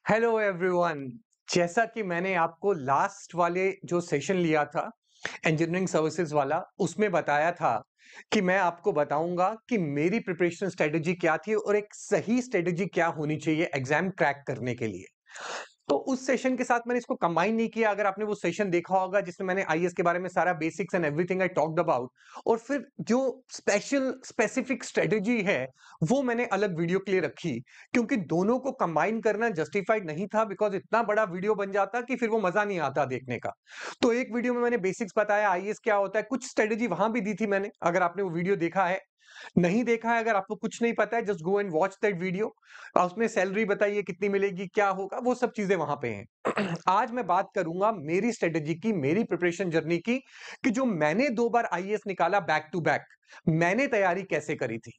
Hello everyone. जैसा कि मैंने आपको लास्ट वाले जो सेशन लिया था इंजीनियरिंग सर्विसेज वाला, उसमें बताया था कि मैं आपको बताऊंगा कि मेरी प्रिपरेशन स्ट्रेटेजी क्या थी और एक सही स्ट्रेटेजी क्या होनी चाहिए एग्जाम क्रैक करने के लिए। तो उस सेशन के साथ मैंने इसको कंबाइन नहीं किया। अगर आपने वो सेशन देखा होगा जिसमें मैंने आईएएस के बारे में सारा basics and everything I talked about, और फिर जो स्पेसिफिक स्ट्रेटेजी है वो मैंने अलग वीडियो के लिए रखी, क्योंकि दोनों को कंबाइन करना जस्टिफाइड नहीं था, बिकॉज इतना बड़ा वीडियो बन जाता कि फिर वो मजा नहीं आता देखने का। तो एक वीडियो में मैंने बेसिक्स बताया आईएएस क्या होता है, कुछ स्ट्रेटेजी वहां भी दी थी मैंने। अगर आपने वो वीडियो देखा है, नहीं देखा है, अगर आपको कुछ नहीं पता है, just go and watch that video. उसमें सैलरी बताइए कितनी मिलेगी, क्या होगा, वो सब चीजें वहां पे हैं। आज मैं बात करूंगा मेरी स्ट्रेटेजी की, मेरी प्रिपरेशन जर्नी की, कि जो मैंने 2 बार आईएएस निकाला बैक टू बैक, मैंने तैयारी कैसे करी थी।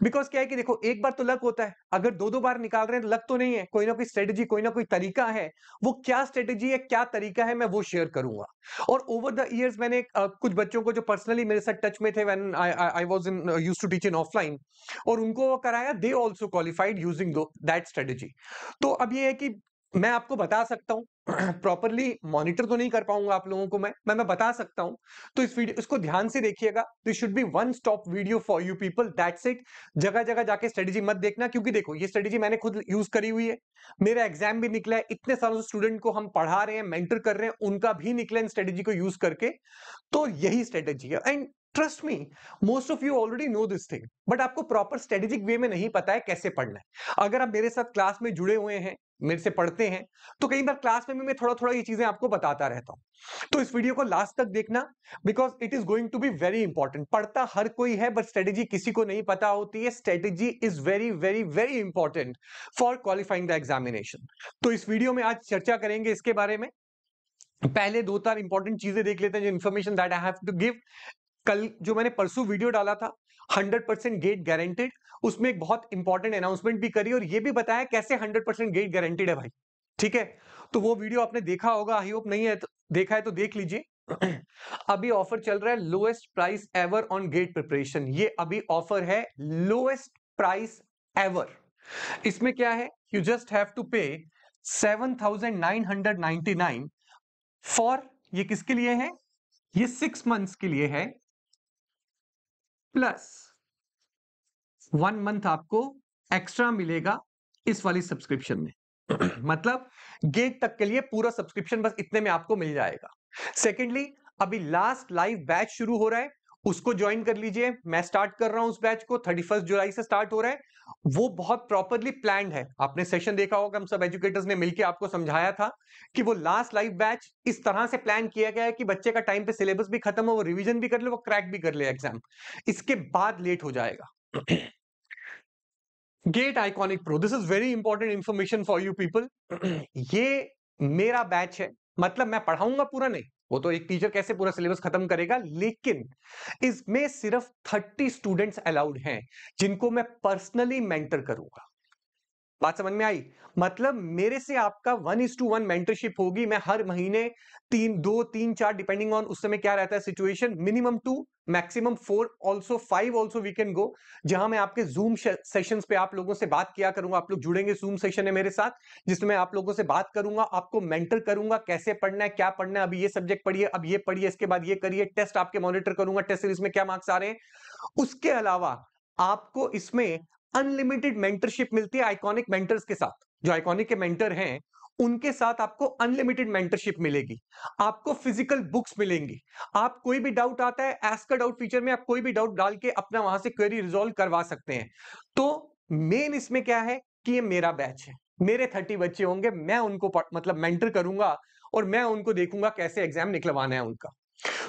बिकॉज क्या है कि देखो, एक बार तो लक होता है, अगर दो दो बार निकाल रहे हैं तो लक तो नहीं है, कोई ना कोई स्ट्रेटेजी, कोई ना कोई तरीका है। वो क्या स्ट्रेटेजी है, क्या तरीका है, मैं वो शेयर करूंगा। और ओवर द इयर्स मैंने कुछ बच्चों को जो पर्सनली मेरे साथ टच में थे, when I was in used to teach in offline, और उनको वो कराया, they also qualified using that strategy. तो अब ये है कि मैं आपको बता सकता हूं, प्रॉपरली मॉनिटर तो नहीं कर पाऊंगा आप लोगों को, मैं बता सकता हूं। तो इस वीडियो, इसको ध्यान से देखिएगा। This should be one stop video for you people, that's it. जगह जगह जाके स्ट्रेटेजी मत देखना, क्योंकि देखो ये स्ट्रेटेजी मैंने खुद यूज करी हुई है, मेरा एग्जाम भी निकला है, इतने सालों से स्टूडेंट को हम पढ़ा रहे हैं, मेंटर कर रहे हैं, उनका भी निकला इन स्ट्रेटेजी को यूज करके। तो यही स्ट्रेटेजी है, and trust me, most of you already know this thing, but आपको प्रॉपर स्ट्रेटेजिक वे में नहीं पता है कैसे पढ़ना है। अगर आप मेरे साथ क्लास में जुड़े हुए हैं, मेरे से पढ़ते हैं, तो कई बार क्लास में भी मैं थोड़ा थोड़ा ये चीजें आपको बताता रहता हूं। तो इस वीडियो को लास्ट तक देखना, because it is going to be very important. पढ़ता हर कोई है, बट स्ट्रेटेजी किसी को नहीं पता होती है। Strategy is very very very important for qualifying the examination. तो इस वीडियो में आज चर्चा करेंगे इसके बारे में। पहले दो चार इंपॉर्टेंट चीजें देख लेते हैं, जो information that I have to give. कल जो मैंने परसों वीडियो डाला था 100% गेट गारंटेड, उसमें एक बहुत इंपॉर्टेंट अनाउंसमेंट भी करी और ये भी बताया कैसे 100% गेट गारंटेड है भाई। ठीक है, तो वो वीडियो आपने देखा होगा, आई होप। नहीं है तो देखा है तो देख लीजिए। अभी ऑफर चल रहा है, lowest price ever on GATE preparation. ये अभी ऑफर है, लोएस्ट प्राइस एवर। इसमें क्या है, यू जस्ट हैव टू पे 7,999 फॉर, ये किसके लिए है, ये 6 मंथ्स के लिए है, प्लस 1 मंथ आपको एक्स्ट्रा मिलेगा इस वाली सब्सक्रिप्शन में। मतलब गेट तक के लिए पूरा सब्सक्रिप्शन बस इतने में आपको मिल जाएगा। सेकेंडली, अभी लास्ट लाइव बैच शुरू हो रहा है, उसको ज्वाइन कर लीजिए। मैं स्टार्ट कर रहा हूं उस बैच को, 31 जुलाई से स्टार्ट हो रहा है। वो बहुत प्रॉपरली प्लान्ड है, आपने सेशन देखा होगा, हम सब एजुकेटर्स ने मिलकर आपको समझाया था कि वो लास्ट लाइव बैच इस तरह से प्लान किया गया है कि बच्चे का टाइम पे सिलेबस भी खत्म हो, वो रिवीजन भी कर ले, वो क्रैक भी कर ले एग्जाम, इसके बाद लेट हो जाएगा। GATE iconic pro, this is very important information for you people. ये मेरा बैच है, मतलब मैं पढ़ाऊंगा पूरा नहीं, वो तो एक टीचर कैसे पूरा सिलेबस खत्म करेगा, लेकिन इसमें सिर्फ 30 स्टूडेंट्स अलाउड हैं जिनको मैं पर्सनली मेंटर करूंगा। बात समझ में आई? मतलब मेरे से आपका 1:1 मेंटरशिप होगी। मैं हर महीने 3, 2, 3, 4 डिपेंडिंग ऑन उस समय क्या रहता है situation, minimum 2 maximum 4 also 5 also we can go, जहां मैं आपके जूम सेशंस पे आप लोगों से बात किया करूंगा। आप लोग जुड़ेंगे, जूम सेशन है मेरे साथ जिसमें आप लोगों से बात करूंगा, आपको मेंटर करूंगा, कैसे पढ़ना है, क्या पढ़ना है, अभी ये सब्जेक्ट पढ़िए, अब ये पढ़िए, इसके बाद ये करिए, टेस्ट आपके मॉनिटर करूंगा, टेस्ट सीरीज में क्या मार्क्स आ रहे हैं। उसके अलावा आपको इसमें अनलिमिटेड मेंटरशिप मिलती है आइकॉनिक मेंटर्स के साथ। जो आइकॉनिक के मेंटर हैं उनके साथ आपको अनलिमिटेड मेंटरशिप मिलेगी, आपको फिजिकल बुक्स मिलेंगी। आप कोई भी डाउट आता है, आस्क अ डाउट फीचर में आप कोई भी डाउट डाल के अपना वहां से क्वेरी रिजॉल्व करवा सकते हैं। तो मेन इसमें क्या है कि ये मेरा बैच है, मेरे 30 बच्चे होंगे, मैं उनको मतलब मेंटर करूंगा और मैं उनको देखूंगा कैसे एग्जाम निकलवाना है उनका।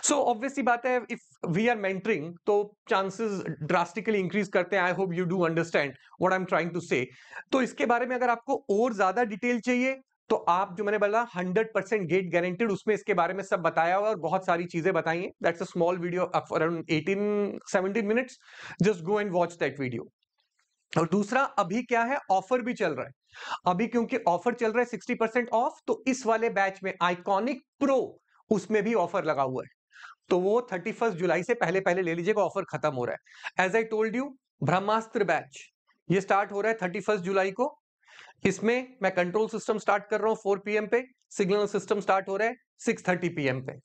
सो ऑब्वियस सी बात है, इफ वी आर मेंटरिंग तो चांसेस ड्रास्टिकली इंक्रीज करते हैं। I hope you do understand what I am trying to say. तो इसके बारे में अगर आपको और ज्यादा डिटेल चाहिए तो आप, जो मैंने बोला 100% गेट गारंटेड, उसमें इसके बारे में सब बताया हुआ है और बहुत सारी चीजें बताई हैं। That's a small video of around 18-17 minutes, just go and watch that video. और दूसरा, अभी क्या है, ऑफर भी चल रहा है। अभी क्योंकि ऑफर चल रहा है 60% ऑफ, तो इस वाले बैच में आइकॉनिक प्रो, उसमें भी ऑफर लगा हुआ है। तो वो 31 जुलाई से पहले पहले ले लीजिएगा, ऑफर खत्म हो रहा है। As I told you, Brahmastra batch ये स्टार्ट हो रहा है 31 जुलाई को। इसमें मैं कंट्रोल सिस्टम स्टार्ट कर रहा हूं 4 PM पे, सिग्नल सिस्टम स्टार्ट हो रहा है 6:30 PM पे।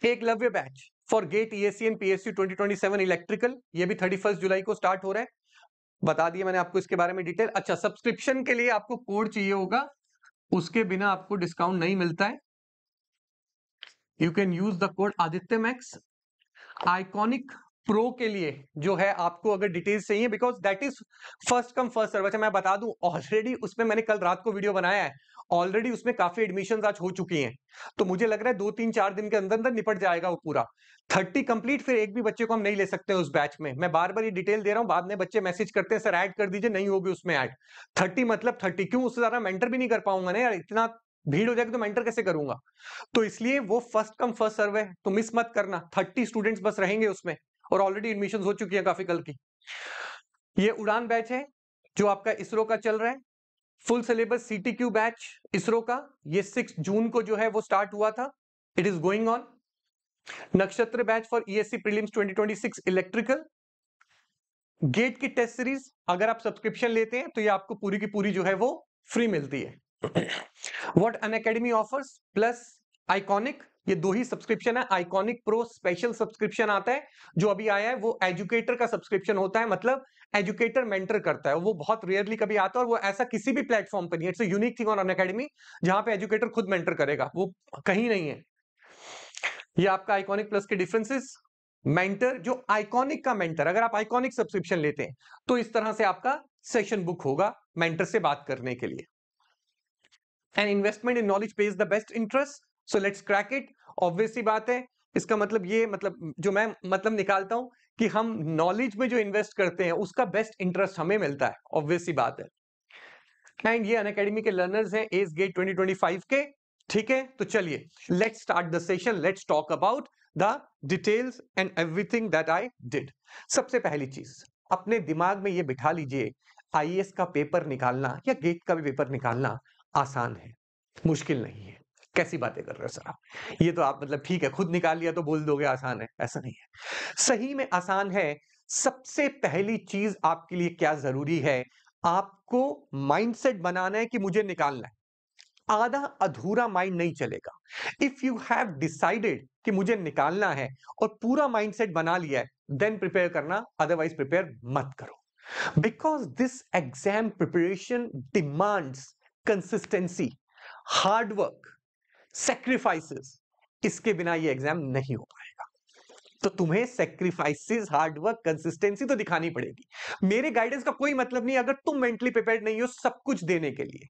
Eklavya batch for GATE EAC and PSU 2027 electrical, ये भी 31 जुलाई को स्टार्ट हो रहा है। बता दिया मैंने आपको इसके बारे में डिटेल। अच्छा, सब्सक्रिप्शन के लिए आपको कोड चाहिए होगा, उसके बिना आपको डिस्काउंट नहीं मिलता है। You can use the code Aditya max. Iconic pro के लिए जो है आपको अगर डिटेल्स चाहिए, because that is first come first serve. अच्छा, मैं बता दूं ऑलरेडी उसमें मैंने कल रात को वीडियो बनाया है, ऑलरेडी उसमें काफी एडमिशन आज हो चुकी हैं, तो मुझे लग रहा है 2-3-4 दिन के अंदर अंदर निपट जाएगा वो पूरा 30 कंप्लीट। फिर एक भी बच्चे को हम नहीं ले सकते उस बैच में। मैं बार बार ये डिटेल दे रहा हूं, बाद में बच्चे मैसेज करते हैं सर ऐड कर दीजिए, नहीं होगी उसमें ऐड। 30 मतलब 30, क्यों? उससे ज्यादा मेंटर भी नहीं कर पाऊंगा ना यार, इतना भीड़ हो जाएगी तो मेंटर कैसे करूंगा? तो इसलिए वो फर्स्ट कम फर्स्ट सर्व है, तो मिस मत करना। 30 स्टूडेंट्स बस रहेंगे उसमें, और ऑलरेडी एडमिशन हो चुकी है काफी कल की। ये उड़ान बैच है जो आपका इसरो का चल रहा है, full syllabus CTQ batch ISRO का, ये 6 जून को जो है वो स्टार्ट हुआ था, it is going on. Nakshatra batch for ESC prelims 2026 electrical. GATE की टेस्ट सीरीज अगर आप सब्सक्रिप्शन लेते हैं तो ये आपको पूरी की पूरी जो है वो फ्री मिलती है। What Unacademy offers plus iconic, ये दो ही सब्सक्रिप्शन है। आइकॉनिक प्रो स्पेशल सब्सक्रिप्शन आता है जो अभी आया है, वो एजुकेटर का सब्सक्रिप्शन होता है, मतलब एजुकेटर मेंटर करता है, वो बहुत रेयरली कभी आता है, और वो ऐसा किसी भी प्लेटफॉर्म पर नहीं है। It's a unique thing on Unacademy जहां पे एजुकेटर खुद मेंटर करेगा, वो कहीं नहीं है। ये आपका आइकॉनिक प्लस के डिफरेंसेस। मेंटर जो आइकॉनिक का मेंटर, अगर आप आइकॉनिक सब्सक्रिप्शन लेते हैं तो इस तरह से आपका सेशन बुक होगा मेंटर से बात करने के लिए। And investment in knowledge pays the best interest, so let's crack it. Obvious सी बात है, इसका मतलब ये, मतलब जो मैं मतलब निकालता हूं कि हम नॉलेज में जो इन्वेस्ट करते हैं उसका बेस्ट इंटरेस्ट हमें मिलता है, ऑब्वियस सी बात है। एंड ये अनअकैडमी के लर्नर्स हैं एस गेट 2025 के, ठीक है। तो चलिए let's start the session, let's talk about the details and everything that I did. सबसे पहली चीज अपने दिमाग में ये बिठा लीजिए, IAS का पेपर निकालना या गेट का भी पेपर निकालना आसान है, मुश्किल नहीं है। कैसी बातें कर रहे हो सर आप? ये तो आप मतलब ठीक है खुद निकाल लिया तो बोल दोगे आसान है, ऐसा नहीं है, सही में आसान है। सबसे पहली चीज आपके लिए क्या जरूरी है, आपको माइंडसेट बनाना है कि मुझे निकालना है। आधा अधूरा माइंड नहीं चलेगा। इफ यू हैव डिसाइडेड कि मुझे निकालना है और पूरा माइंडसेट बना लिया है, देन प्रिपेयर करना, अदरवाइज प्रिपेयर मत करो। Because this exam preparation demands consistency, hard work, sacrifices. इसके बिना ये एग्जाम नहीं हो पाएगा। तो तुम्हें सेक्रीफाइसेस, हार्डवर्क, कंसिस्टेंसी तो दिखानी पड़ेगी। मेरे गाइडेंस का कोई मतलब नहीं अगर तुम मेंटली प्रिपेयर्ड नहीं हो सब कुछ देने के लिए,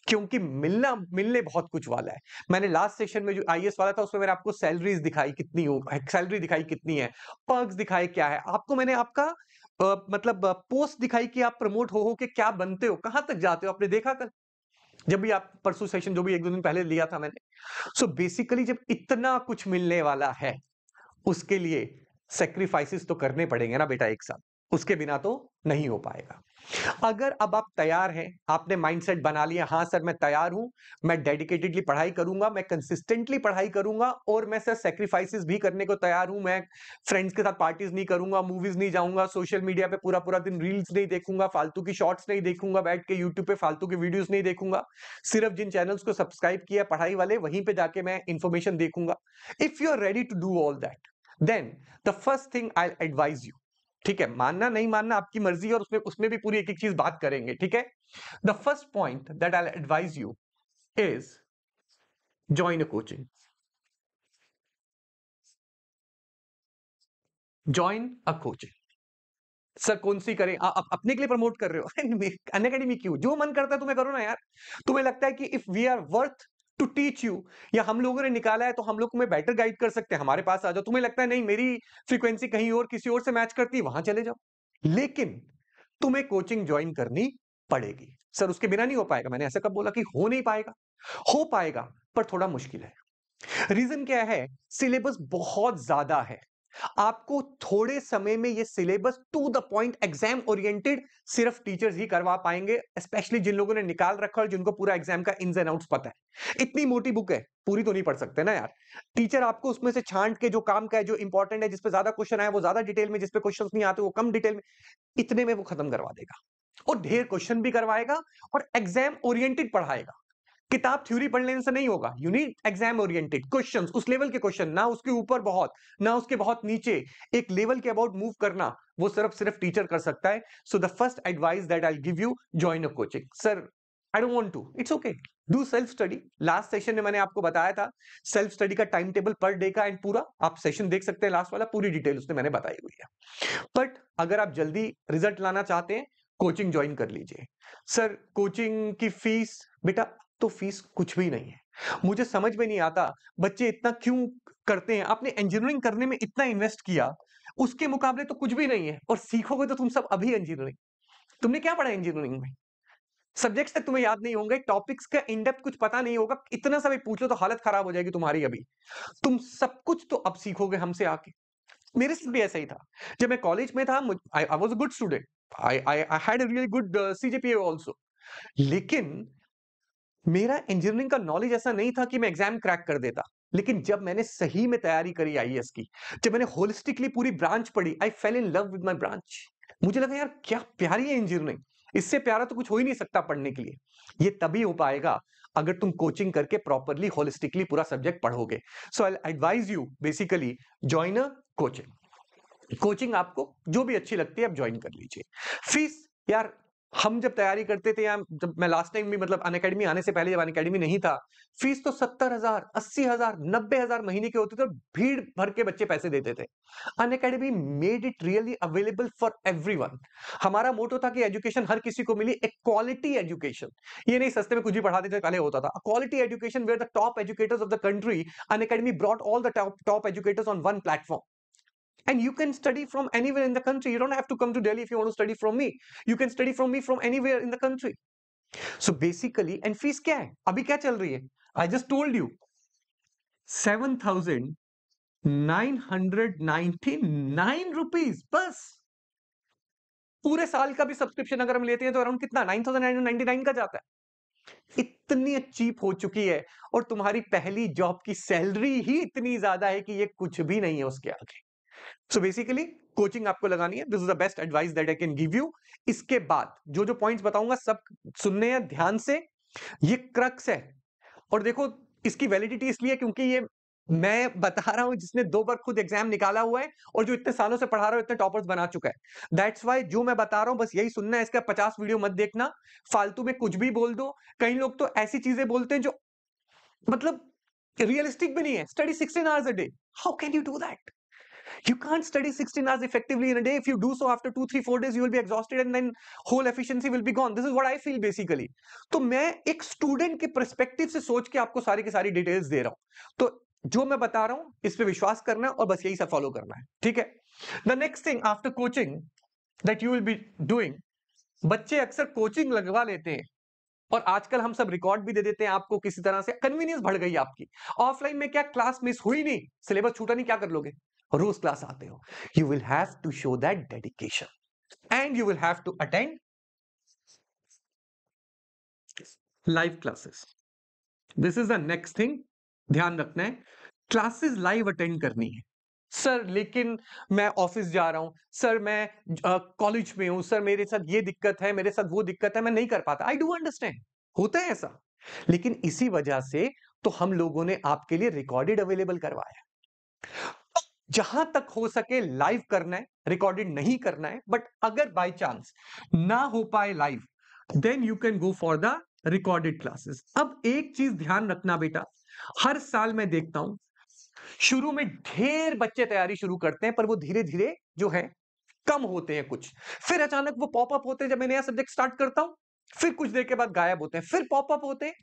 क्योंकि मिलने बहुत कुछ वाला है। मैंने लास्ट सेशन में जो IAS वाला था उसमें मैंने आपको सैलरीज दिखाई कितनी हो, सैलरी दिखाई कितनी है, पर्क्स दिखाए क्या है, आपको मैंने आपका मतलब पोस्ट दिखाई कि आप प्रमोट हो के क्या बनते हो, कहां तक जाते हो, आपने देखा कल जब भी आप परसों सेशन जो भी 1-2 दिन पहले लिया था मैंने। सो बेसिकली जब इतना कुछ मिलने वाला है उसके लिए सेक्रीफाइसेस तो करने पड़ेंगे ना बेटा एक साथ, उसके बिना तो नहीं हो पाएगा। अगर अब आप तैयार हैं, आपने माइंडसेट बना लिया, हाँ सर मैं तैयार हूं, मैं डेडिकेटेडली पढ़ाई करूंगा, मैं कंसिस्टेंटली पढ़ाई करूंगा, और मैं सर सेक्रीफाइसेस भी करने को तैयार हूं, मैं फ्रेंड्स के साथ पार्टीज नहीं करूंगा, मूवीज नहीं जाऊंगा, सोशल मीडिया पे पूरा पूरा दिन रील्स नहीं देखूंगा, फालतू की शॉर्ट्स नहीं देखूंगा, बैठ के यूट्यूब पे फालतू की वीडियोस नहीं देखूंगा, सिर्फ जिन चैनल्स को सब्सक्राइब किया पढ़ाई वाले वहीं पे जाके मैं इंफॉर्मेशन देखूंगा। If you are ready to do all that, then the first thing I advise you, ठीक है, मानना नहीं मानना आपकी मर्जी है, और उसमें उसमें भी पूरी एक एक चीज बात करेंगे, ठीक है। The first point that I advise you is join a coaching. Join a coaching. Sir कौन सी करें? आप अपने के लिए प्रमोट कर रहे हो? अनअकैडमी क्यों? जो मन करता है तुम्हें करो ना यार। तुम्हें लगता है कि if we are worth to teach you, या हम लोगों ने निकाला है तो हम लोग तुम्हें बेटर गाइड कर सकते हैं, हमारे पास आ जाओ। तुम्हें लगता है नहीं मेरी फ्रीक्वेंसी कहीं और किसी और से मैच करती है, वहां चले जाओ। लेकिन तुम्हें कोचिंग ज्वाइन करनी पड़ेगी। सर उसके बिना नहीं हो पाएगा, मैंने ऐसा कब बोला कि हो नहीं पाएगा? हो पाएगा पर थोड़ा मुश्किल है। रीजन क्या है? सिलेबस बहुत ज्यादा है, आपको थोड़े समय में ये syllabus to the point exam oriented सिर्फ टीचर्स ही करवा पाएंगे, स्पेशली जिन लोगों ने निकाल रखा और जिनको पूरा एग्जाम का इन्स एंड आउट्स पता है। इतनी मोटी बुक है, पूरी तो नहीं पढ़ सकते ना यार। टीचर आपको उसमें से छांट के जो काम का है, जो इंपॉर्टेंट है, जिसपे ज्यादा क्वेश्चन आए वो ज्यादा डिटेल में, जिसपे क्वेश्चन नहीं आते वो कम डिटेल में, इतने में वो खत्म करवा देगा। और ढेर क्वेश्चन भी करवाएगा और एग्जाम ओरिएंटेड पढ़ाएगा। किताब थ्योरी पढ़ लेने से नहीं होगा, you need exam oriented questions, उस लेवल के क्वेश्चन, ना उसके ऊपर बहुत, ना उसके बहुत नीचे, एक लेवल के अबाउट मूव करना, वो सिर्फ टीचर कर सकता है। So the first advice that I give you, join a coaching. Sir I don't want to, it's okay, do self study. Last session में मैंने आपको बताया था सेल्फ स्टडी का टाइम टेबल पर डे का, एंड पूरा आप सेशन देख सकते हैं, लास्ट वाला पूरी डिटेल उसमें मैंने बताई हुई है। बट अगर आप जल्दी रिजल्ट लाना चाहते हैं, कोचिंग ज्वाइन कर लीजिए। सर कोचिंग की फीस, बेटा तो फीस कुछ भी नहीं है। मुझे समझ में नहीं आता बच्चे इतना क्यों करते हैं। आपने इंजीनियरिंग करने में इतना इन्वेस्ट किया, उसके मुकाबले तो कुछ भी नहीं है, और सीखोगे तो तुम सब अभी इंजीनियरिंग। तुमने क्या पढ़ा इंजीनियरिंग में? सब्जेक्ट्स तक तुम्हें याद नहीं होंगे, टॉपिक्स का इन डेप्थ कुछ पता नहीं होगा, इतना सब पूछ लो तो हालत खराब हो जाएगी तुम्हारी। अभी तुम सब कुछ तो अब सीखोगे हमसे आके। मेरे साथ भी ऐसा ही था। जब मैं कॉलेज में था, I was a good student, I had a really good CGPA also, लेकिन मेरा इंजीनियरिंग का नॉलेज ऐसा नहीं था कि मैं एग्जाम क्रैक कर देता। लेकिन जब मैंने सही में तैयारी करी आईएएस की, जब मैंने होलिस्टिकली पूरी ब्रांच पढ़ी, I fell in love with my branch. मुझे लगा यार क्या प्यारी है इंजीनियरिंग, इससे प्यारा तो कुछ हो ही नहीं सकता पढ़ने के लिए। ये तभी हो पाएगा अगर तुम कोचिंग करके प्रॉपरली होलिस्टिकली पूरा सब्जेक्ट पढ़ोगे। So I advise you basically join a coaching. Coaching आपको जो भी अच्छी लगती है आप ज्वाइन कर लीजिए। फीस यार, हम जब तैयारी करते थे, या जब मैं लास्ट टाइम भी, मतलब अनअकैडमी आने से पहले जब अनअकैडमी नहीं था, फीस तो 70,000, 80,000, 90,000 महीने के होते थे, और भीड़ भर के बच्चे पैसे देते थे। Unacademy made it really available for everyone. हमारा मोटो था कि एजुकेशन हर किसी को मिली, एक क्वालिटी एजुकेशन। ये नहीं सस्ते में कुछ भी पढ़ा देते पहले होता था। Quality education where the top educators of the country, Unacademy brought all the top educators on one platform. And you can study from anywhere in the country. You don't have to come to Delhi if you want to study from me. You can study from me from anywhere in the country. So basically, and fees क्या है? अभी क्या चल रही है? I just told you, 7,999 rupees बस। पूरे साल का भी सब्सक्रिप्शन अगर हम लेते हैं तो अराउंड कितना, 9,999 का जाता है। इतनी चीप हो चुकी है, और तुम्हारी पहली जॉब की सैलरी ही इतनी ज्यादा है कि ये कुछ भी नहीं है उसके आगे। सो बेसिकली कोचिंग आपको लगानी है, this is the best advice that I can give you. इसके बाद जो जो पॉइंट्स बताऊंगा सब सुनने हैं ध्यान से, ये क्रक्स है। और देखो, इसकी वैलिडिटी इसलिए क्योंकि ये मैं बता रहा हूं जिसने 2 बार खुद एग्जाम निकाला हुआ है, और जो इतने सालों से पढ़ा रहा है, इतने टॉपर्स बना चुका है। दैट्स वाई जो मैं बता रहा हूं बस यही सुनना है, इसका 50 वीडियो मत देखना, फालतू में कुछ भी बोल दो। कई लोग तो ऐसी चीजें बोलते हैं जो मतलब रियलिस्टिक भी नहीं है। Study 16 hours a day, how can you do that? You can't study 16 hours effectively in a day. If you do so after 2, 3, 4 days, you will be exhausted and then whole efficiency will be gone. This is what I feel basically. तो मैं एक student के perspective से सोच के आपको सारी की सारी डिटेल्स दे रहा हूं। तो जो मैं बता रहा हूं इस पे विश्वास करना है, और बस यही सब फॉलो करना है, ठीक है? The next thing after coaching that you will be doing, बच्चे अक्सर कोचिंग लगवा लेते हैं, और आजकल हम सब रिकॉर्ड भी दे देते हैं आपको। किसी तरह से कन्वीनियंस बढ़ गई आपकी। ऑफलाइन में क्या, क्लास मिस हुई नहीं, सिलेबस छूटा नहीं, क्या कर लोगे? रोज क्लास आते हो। You will have to show that dedication, and you will have to attend live classes. This is the next thing, ध्यान रखना है, क्लासेस लाइव अटेंड करनी है। सर लेकिन मैं ऑफिस जा रहा हूं, सर मैं कॉलेज में हूं, सर मेरे साथ ये दिक्कत है, मेरे साथ वो दिक्कत है, मैं नहीं कर पाता। आई डू अंडरस्टैंड, होता है ऐसा, लेकिन इसी वजह से तो हम लोगों ने आपके लिए रिकॉर्डेड अवेलेबल करवाया। जहां तक हो सके लाइव करना है, रिकॉर्डेड नहीं करना है। बट अगर बाय चांस ना हो पाए live, then you can go for the recorded classes. अब एक चीज ध्यान रखना बेटा, हर साल मैं देखता हूं शुरू में ढेर बच्चे तैयारी शुरू करते हैं, पर वो धीरे धीरे जो है कम होते हैं कुछ। फिर अचानक वो पॉपअप होते हैं, जब मैं नया सब्जेक्ट स्टार्ट करता हूं, फिर कुछ देर के बाद गायब होते हैं, फिर पॉपअप होते हैं।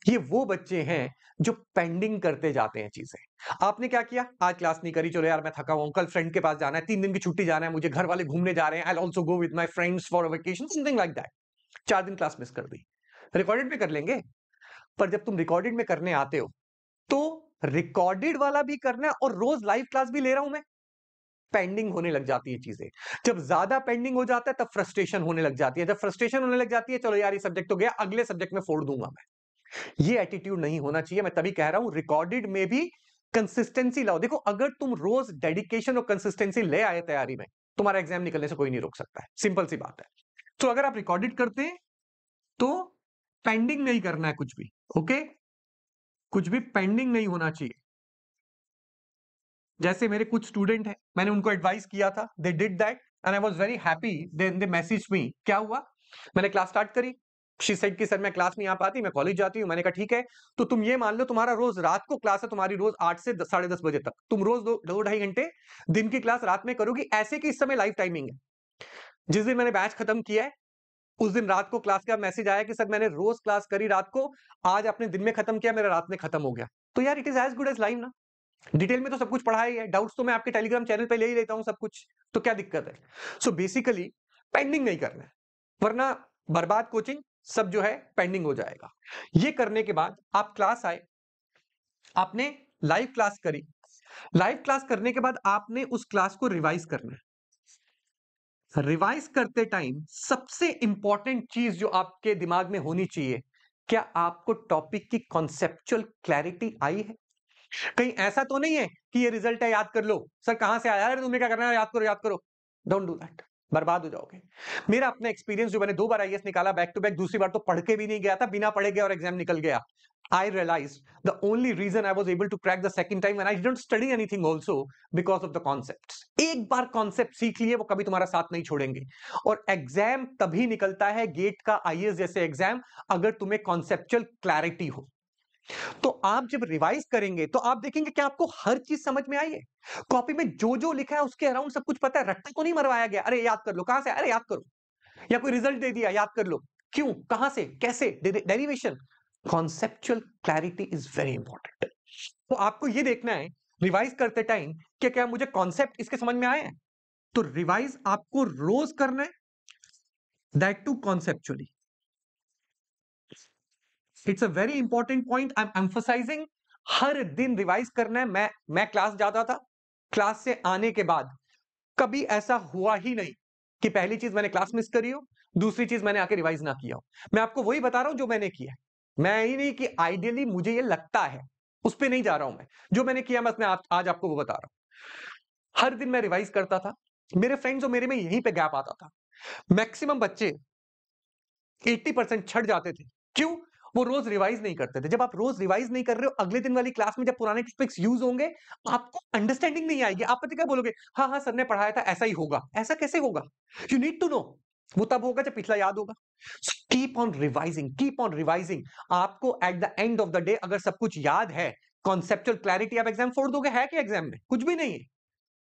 ये वो बच्चे हैं जो पेंडिंग करते जाते हैं चीजें। आपने क्या किया, आज क्लास नहीं करी, चलो यार मैं थका हुआ हूं, कल फ्रेंड के पास जाना है, 3 दिन की छुट्टी जाना है, मुझे घर वाले घूमने जा रहे हैं, I also go with my friends for vacation, something like that. 4 दिन क्लास मिस कर दी। रिकॉर्डेड में कर लेंगे, पर जब तुम रिकॉर्डेड में करने आते हो तो रिकॉर्डेड वाला भी करना है, और रोज लाइव क्लास भी ले रहा हूं मैं, पेंडिंग होने लग जाती है चीजें। जब ज्यादा पेंडिंग हो जाता है तब फ्रस्ट्रेशन होने लग जाती है। जब फ्रस्ट्रेशन होने लग जाती है, चलो यार ये सब्जेक्ट तो गया, अगले सब्जेक्ट में फोड़ दूंगा मैं। ये एटीट्यूड नहीं होना चाहिए। मैं तभी कह रहा हूं रिकॉर्डेड में भी कंसिस्टेंसी लाओ। देखो, अगर तुम रोज डेडिकेशन और कंसिस्टेंसी ले आए तैयारी में, तुम्हारा एग्जाम निकलने से कोई नहीं रोक सकता है, सिंपल सी बात है। तो अगर आप रिकॉर्डेड करते हैं तो पेंडिंग नहीं करना है कुछ भी, ओके? कुछ भी पेंडिंग नहीं होना चाहिए। जैसे मेरे कुछ स्टूडेंट हैं, मैंने उनको एडवाइस किया था, they did that and I was very happy, then they message me. क्या हुआ? मैंने क्लास स्टार्ट करी, शी सेड कि सर मैं क्लास नहीं आ पाती, मैं कॉलेज जाती हूँ। मैंने कहा ठीक है, तो तुम ये मान लो तुम्हारा रोज रात को क्लास है, तुम्हारी रोज 8 से साढ़े 10 बजे तक, तुम रोज दो ढाई घंटे दिन की क्लास रात में करोगी, ऐसे कि इस समय लाइव टाइमिंग है। जिस दिन मैंने बैच खत्म किया है उस दिन रात को क्लास का मैसेज आया कि सर मैंने रोज क्लास करी रात को, आज आपने दिन में खत्म किया, मेरा रात में खत्म हो गया। तो यार it is as good as live ना। डिटेल में तो सब कुछ पढ़ा ही है, डाउट्स तो मैं आपके टेलीग्राम चैनल पे ले ही लेता हूं सब कुछ, तो क्या दिक्कत है? सो बेसिकली पेंडिंग नहीं करना है, वरना बर्बाद कोचिंग सब जो है पेंडिंग हो जाएगा। ये करने के बाद आप क्लास आए, आपने लाइव क्लास करी, लाइव क्लास करने के बाद आपने उस क्लास को रिवाइज करना है। रिवाइज करते टाइम सबसे इंपॉर्टेंट चीज जो आपके दिमाग में होनी चाहिए, क्या आपको टॉपिक की कॉन्सेप्चुअल क्लैरिटी आई है? कहीं ऐसा तो नहीं है कि ये रिजल्ट है याद कर लो, सर कहां से आया है, तुम्हें क्या करना है, याद करो याद करो। डोंट डू दैट, बर्बाद हो जाओगे। मेरा अपना एक्सपीरियंस, जो मैंने 2 बार आईएएस निकाला बैक टू बैक, दूसरी बार तो पढ़ के भी नहीं गया था, बिना पढ़े गया और एग्जाम निकल गया। I realized the only reason I was able to crack the second time when I didn't study anything also because of the concepts. एक बार कॉन्सेप्ट सीख लिए वो कभी तुम्हारा साथ नहीं छोड़ेंगे। और एग्जाम तभी निकलता है गेट का, आईएएस जैसे एग्जाम, अगर तुम्हें कॉन्सेप्चुअल क्लैरिटी हो। तो आप जब रिवाइज करेंगे तो आप देखेंगे कि आपको हर चीज समझ में आई है। कॉपी में जो जो लिखा है उसके अराउंड सब कुछ पता है, रट्टा तो नहीं मरवाया गया, अरे याद कर लो, कहां से, अरे याद करो, या कोई रिजल्ट दे दिया याद कर लो, क्यों, कहां से, कैसे, derivation. Conceptual clarity is very important. तो आपको ये देखना है रिवाइज करते टाइम कि क्या मुझे कॉन्सेप्ट इसके समझ में आए हैं। तो रिवाइज आपको रोज करना है, that too conceptually. It's a very important point I am emphasizing. हर दिन रिवाइज करना है। मैं क्लास जाता था, क्लास से आने के बाद कभी ऐसा हुआ ही नहीं कि पहली चीज मैंने क्लास मिस करी हो, दूसरी चीज मैंने आके रिवाइज ना किया हो। मैं आपको वही बता रहा हूं जो मैंने किया है। मैं ही नहीं कि आइडियली मुझे ये लगता है, उस पर नहीं जा रहा हूं मैं। जो मैंने किया बस मैं आज आपको वो बता रहा हूं। हर दिन मैं रिवाइज करता था। मेरे फ्रेंड्स और मेरे में यहीं पे गैप आता था। मैक्सिमम बच्चे 80% छट जाते थे। क्यों? वो रोज रिवाइज नहीं करते थे। जब आप रोज रिवाइज नहीं कर रहे हो, अगले दिन वाली क्लास में जब पुराने टॉपिक्स यूज होंगे, आपको अंडरस्टैंडिंग नहीं आएगी। आप पता क्या बोलोगे, हाँ हाँ सर ने पढ़ाया था, ऐसा ही होगा। ऐसा कैसे होगा? You need to know. वो तब होगा जब पिछला याद होगा। Keep on revising, keep on revising. आपको at the end of the day अगर सब कुछ याद है, कॉन्सेप्चुअल क्लैरिटी, आप एग्जाम फोड़ दोगे, है क्या एग्जाम में? कुछ भी नहीं है।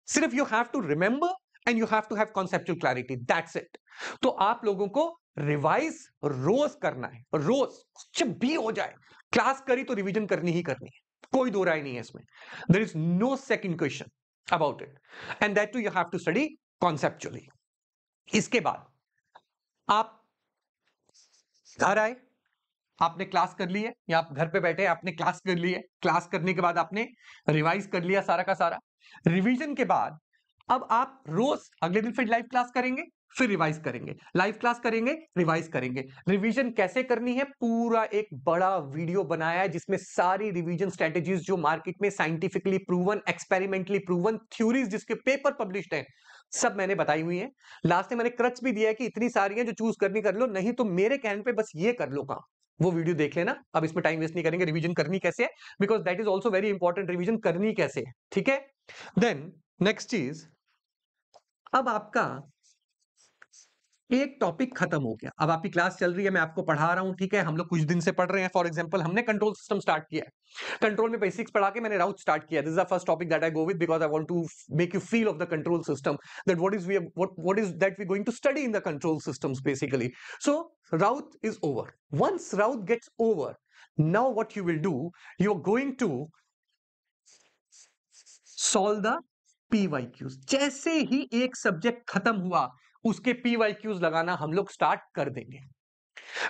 सिर्फ you have to remember and you have to have conceptual clarity, that's it. तो आप लोगों को रिवाइज रोज करना है, रोज, कुछ भी हो जाए। क्लास करी तो रिवीजन करनी ही करनी है, कोई दो राय नहीं है इसमें। There is no second question about it, and that too you have to study conceptually. इसके बाद आप घर आए, आपने क्लास कर ली है, या आप घर पे बैठे आपने क्लास कर ली है। क्लास करने के बाद आपने रिवाइज कर लिया सारा का सारा। रिवीजन के बाद अब आप रोज अगले दिन फिर लाइव क्लास करेंगे, फिर रिवाइज करेंगे, लाइव क्लास करेंगे, रिवाइज करेंगे। रिवीजन कैसे करनी है, पूरा एक बड़ा वीडियो बनाया है जिसमें सारी रिवीजन स्ट्रेटेजीज जो मार्केट में scientifically proven, experimentally proven, theories जिसके पेपर पब्लिश्ड हैं, सब मैंने बताई हुई है। लास्ट में मैंने क्रक्स भी दिया है कि इतनी सारी हैं, जो चूज करनी कर लो, नहीं तो मेरे कहने पे बस ये कर लो काम। वो वीडियो देख लेना। अब इसमें टाइम वेस्ट नहीं करेंगे। रिवीजन करनी कैसे है, because that is also very important, revision करनी कैसे है, ठीक है। देन नेक्स्ट चीज, अब आपका एक टॉपिक खत्म हो गया, अब आपकी क्लास चल रही है, मैं आपको पढ़ा रहा हूं, ठीक है, हम लोग कुछ दिन से पढ़ रहे हैं। फॉर एग्जांपल हमने कंट्रोल सिस्टम स्टार्ट किया है। कंट्रोल में बेसिक्स पढ़ा के मैंने राउट स्टार्ट किया। This is the first topic that I go with, because I want to make you feel of the control system, that what is that we going to study in the control systems basically. So Routh is over. Once Routh gets over, now what you will do, you are going to solve the PYQs. जैसे ही एक subject खत्म हुआ, उसके PYQs लगाना हम लोग start कर देंगे।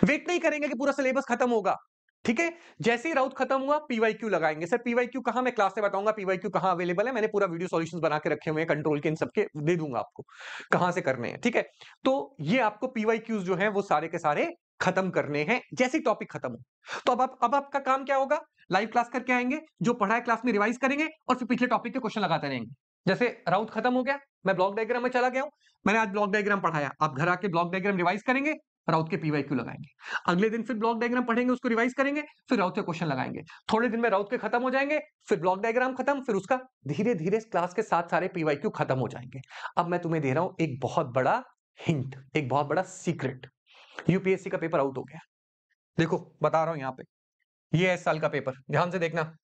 वेट नहीं करेंगे कि पूरा सिलेबस खत्म होगा, ठीक है। जैसे ही राउट खत्म हुआ, पीवाईक्यू लगाएंगे। सर पीवाईक्यू कहां, मैं क्लास में बताऊंगा पीवाईक्यू कहां अवेलेबल है। मैंने पूरा वीडियो सॉल्यूशंस बना के रखे हुए हैं कंट्रोल के, इन सबके दे दूंगा आपको कहां से करने हैं, ठीक है। तो ये आपको पीवाईक्यूज जो है वो सारे के सारे खत्म करने हैं जैसे टॉपिक खत्म हो। तो अब आपका काम क्या होगा, लाइव क्लास करके आएंगे, जो पढ़ा है क्लास में रिवाइज करेंगे, और फिर पिछले टॉपिक के क्वेश्चन लगाते रहेंगे। जैसे राउत खत्म हो गया, मैं ब्लॉक डायग्राम में चला गया हूं, मैंने आज ब्लॉक डायग्राम पढ़ाया, आप घर आके ब्लॉक डायग्राम रिवाइज करेंगे, राउत के पीवाईक्यू लगाएंगे, अगले दिन फिर ब्लॉक डायग्राम पढ़ेंगे, उसको रिवाइज करेंगे, फिर राउत के क्वेश्चन लगाएंगे, थोड़े दिन में राउत के खत्म हो जाएंगे, फिर ब्लॉक डायग्राम खत्म, फिर उसका धीरे धीरे क्लास के साथ सारे पीवाईक्यू खत्म हो जाएंगे। अब मैं तुम्हें दे रहा हूं एक बहुत बड़ा हिंट, एक बहुत बड़ा सीक्रेट। यूपीएससी का पेपर आउट हो गया, देखो बता रहा हूं यहां पे, ये है इस साल का पेपर, ध्यान से देखना।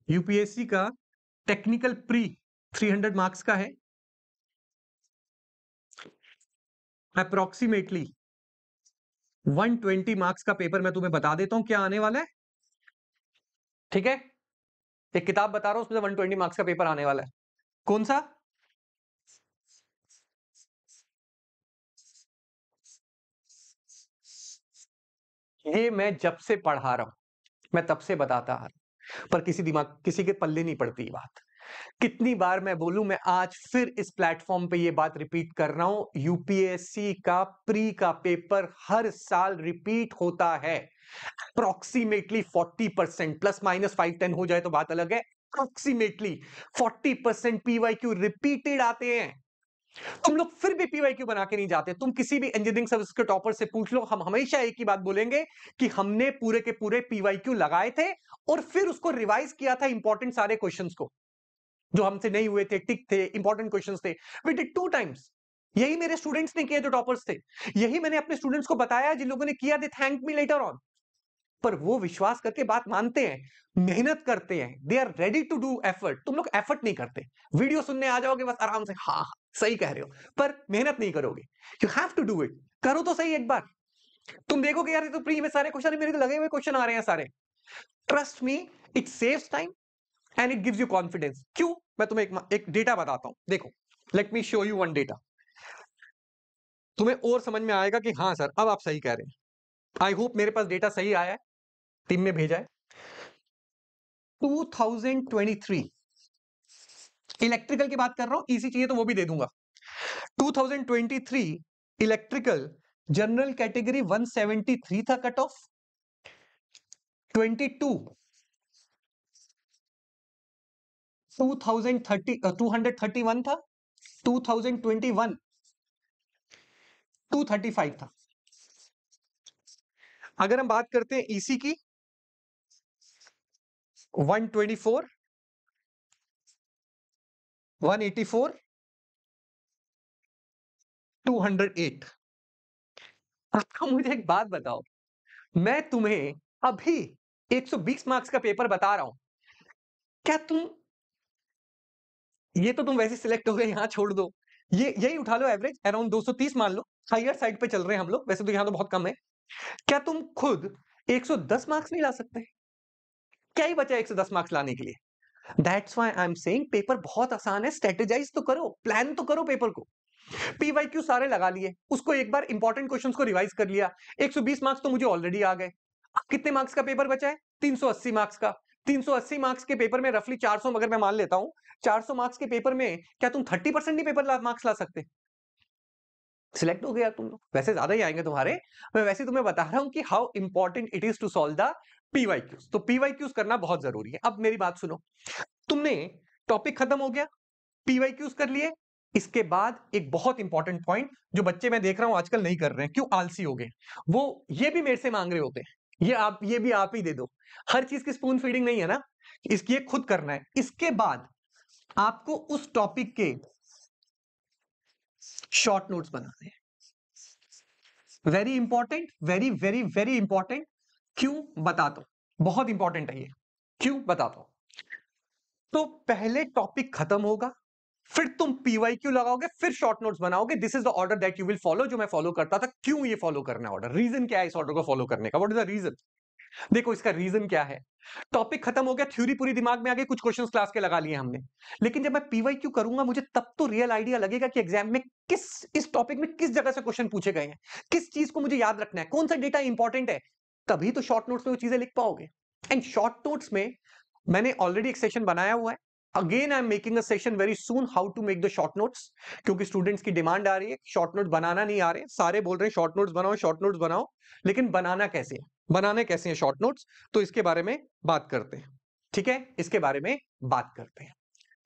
यूपीएससी का टेक्निकल प्री 300 मार्क्स का है, अप्रोक्सीमेटली 120 मार्क्स का पेपर मैं तुम्हें बता देता हूं क्या आने वाला है, ठीक है? एक किताब बता रहा हूं, उसमें से 120 मार्क्स का पेपर आने वाला है। कौन सा? ये मैं जब से पढ़ा रहा हूं, मैं तब से बताता आ रहा हूं, पर किसी के पल्ले नहीं पड़ती ये बात। कितनी बार मैं बोलूं, मैं आज फिर इस प्लेटफॉर्म पे ये बात रिपीट कर रहा हूं, यूपीएससी का प्री का पेपर हर साल रिपीट होता है। अप्रोक्सीमेटली 40%, प्लस माइनस 5-10 हो जाए तो बात अलग है, अप्रोक्सीमेटली 40% पीवाईक्यू रिपीटेड आते हैं। तुम लोग फिर भी पीवाईक्यू बना के नहीं जाते। तुम किसी भी इंजीनियरिंग सर्विस के टॉपर से पूछ लो, हम हमेशा एक ही बात बोलेंगे कि हमने पूरे के पूरे पीवाईक्यू लगाए थे और फिर उसको रिवाइज किया था, इंपॉर्टेंट सारे क्वेश्चंस को जो हमसे नहीं हुए थे, टिक थे, इंपॉर्टेंट क्वेश्चंस थे, वी डिड 2 टाइम्स। यही मेरे स्टूडेंट्स ने किया जो टॉपर्स थे, यही मैंने अपने स्टूडेंट्स को बताया, जिन लोगों ने किया दे थैंक मी लेटर ऑन। पर वो विश्वास करके बात मानते हैं, मेहनत करते हैं, they are ready to do effort. तुम लोग एफर्ट नहीं करते, वीडियो सुनने आ जाओगे बस आराम से, हाँ सही कह रहे हो, पर मेहनत नहीं करोगे। You have to do it, करो तो सही एक बार। तुम देखोगे यार ये तो प्री में सारे क्वेश्चन, मेरे तो लगे हुए क्वेश्चन आ रहे हैं सारे। Trust me, it saves time and it gives you confidence. क्यों? मैं तुम्हें एक डेटा बताता हूं, देखो, let me show you one data, तुम्हें और समझ में आएगा कि हाँ सर अब आप सही कह रहे हैं। आई होप मेरे पास डेटा सही आया है, टीम में भेजा है। 2023 इलेक्ट्रिकल की बात कर रहा हूं, इसी चाहिए तो वो भी दे दूंगा। 2023 इलेक्ट्रिकल जनरल कैटेगरी 173 था कट ऑफ, 22 231 था, 2021 235 था। अगर हम बात करते हैं ईसी की, 124 184 208। आपको मुझे एक बात बताओ, मैं तुम्हें अभी 120 मार्क्स का पेपर बता रहा हूं, क्या तुम, ये तो तुम वैसे सिलेक्ट हो गए, यहां छोड़ दो, ये यही उठा लो, एवरेज अराउंड 230 मान लो, हायर साइड पे चल रहे हैं हम लोग, वैसे तो यहां तो बहुत कम है। क्या तुम खुद 110 मार्क्स नहीं ला सकते? क्या ही बचा 110 मार्क्स लाने के लिए? That's why I am saying paper बहुत आसान है, स्ट्रेटेजाइज तो करो, प्लान तो करो पेपर को। पीवाईक्यू सारे लगा लिए, उसको एक बार इंपॉर्टेंट क्वेश्चंस को रिवाइज कर लिया, 120 मार्क्स तो मुझे ऑलरेडी आ गए। अब कितने मार्क्स का पेपर बचा है? 380 मार्क्स का। 380 मार्क्स के पेपर में रफली 400 अगर मैं मान लेता हूं, 400 मार्क्स के पेपर में क्या तुम 30% नहीं पेपर मार्क्स ला सकते? सिलेक्ट हो गया तुम लोग, वैसे ज्यादा ही आएंगे तुम्हारे। मैं वैसे तुम्हें बता रहा हूं कि how important it is to solve the PYQs. तो पीवाईक्यूज करना बहुत जरूरी है। अब मेरी बात सुनो, तुमने टॉपिक खत्म हो गया, पीवाईक्यूज कर लिए, इसके बाद एक बहुत इंपॉर्टेंट पॉइंट जो बच्चे मैं देख रहा हूं आजकल नहीं कर रहे हैं, क्यों? आलसी हो गए वो, ये भी मेरे से मांग रहे होते हैं, ये भी आप ही दे दो। हर चीज की स्पून फीडिंग नहीं है ना, इसकी खुद करना है। इसके बाद आपको उस टॉपिक के शॉर्ट नोट्स बनाने हैं, very important, very very very important. क्यों? बताता हूं, बहुत इंपॉर्टेंट है ये, क्यों बताता हूं। तो पहले टॉपिक खत्म होगा, फिर तुम पीवाईक्यू लगाओगे, फिर शॉर्ट नोट्स बनाओगे। This is the order that you will follow, जो मैं फॉलो करता था। क्यों ये फॉलो करना है ऑर्डर? रीजन क्या है इस ऑर्डर को फॉलो करने का? What is the reason? देखो इसका रीजन क्या है, टॉपिक खत्म हो गया, थ्योरी पूरी दिमाग में आ गई, कुछ क्वेश्चंस क्लास के लगा लिए हमने, लेकिन जब मैं पीवाईक्यू करूंगा मुझे तब तो रियल आइडिया लगेगा कि एग्जाम में किस, इस टॉपिक में किस जगह से क्वेश्चन पूछे गए हैं, किस चीज को मुझे याद रखना है, कौन सा डेटा इंपॉर्टेंट है। तभी तो शॉर्ट नोट्स में वो चीजें लिख पाओगे। एंड शॉर्ट नोट्स में मैंने ऑलरेडी एक सेशन बनाया हुआ है, again I am making a session very soon, how to make the short notes, क्योंकि स्टूडेंट्स की डिमांड आ रही है, शॉर्ट नोट बनाना नहीं आ रहे, सारे बोल रहे हैं शॉर्ट नोट्स बनाओ, शॉर्ट नोट्स बनाओ, लेकिन बनाना कैसे है, बनाने कैसे हैं शॉर्ट नोट्स, तो इसके बारे में बात करते हैं। ठीक है, इसके बारे में बात करते हैं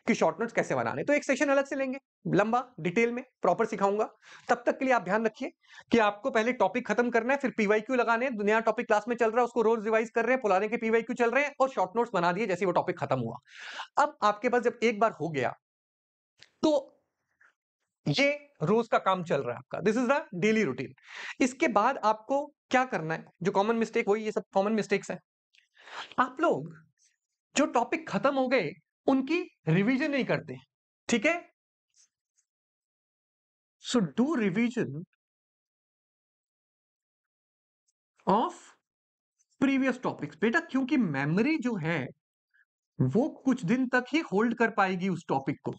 कि शॉर्ट नोट्स कैसे बनाने। तो एक सेशन अलग से लेंगे, लंबा, डिटेल में, प्रॉपर सिखाऊंगा। तब तक के लिए आप ध्यान रखिए कि आपको पहले टॉपिक खत्म करना है, फिर पीवाईक्यू लगाने हैं। नया टॉपिक क्लास में चल रहा है, उसको रोज रिवाइज कर रहे हैं, पुराने के पीवाईक्यू चल रहे हैं और शॉर्ट नोट्स बना दिए जैसे वो टॉपिक खत्म हुआ। अब आपके पास जब एक बार हो गया, तो ये रोज का काम चल रहा है आपका, this is the daily routine. इसके बाद आपको क्या करना है, जो कॉमन मिस्टेक, वही ये सब कॉमन मिस्टेक्स है। आप लोग जो टॉपिक खत्म हो गए उनकी रिवीजन नहीं करते, ठीक है। So do revision of previous topics बेटा, क्योंकि मेमोरी जो है वो कुछ दिन तक ही होल्ड कर पाएगी उस टॉपिक को,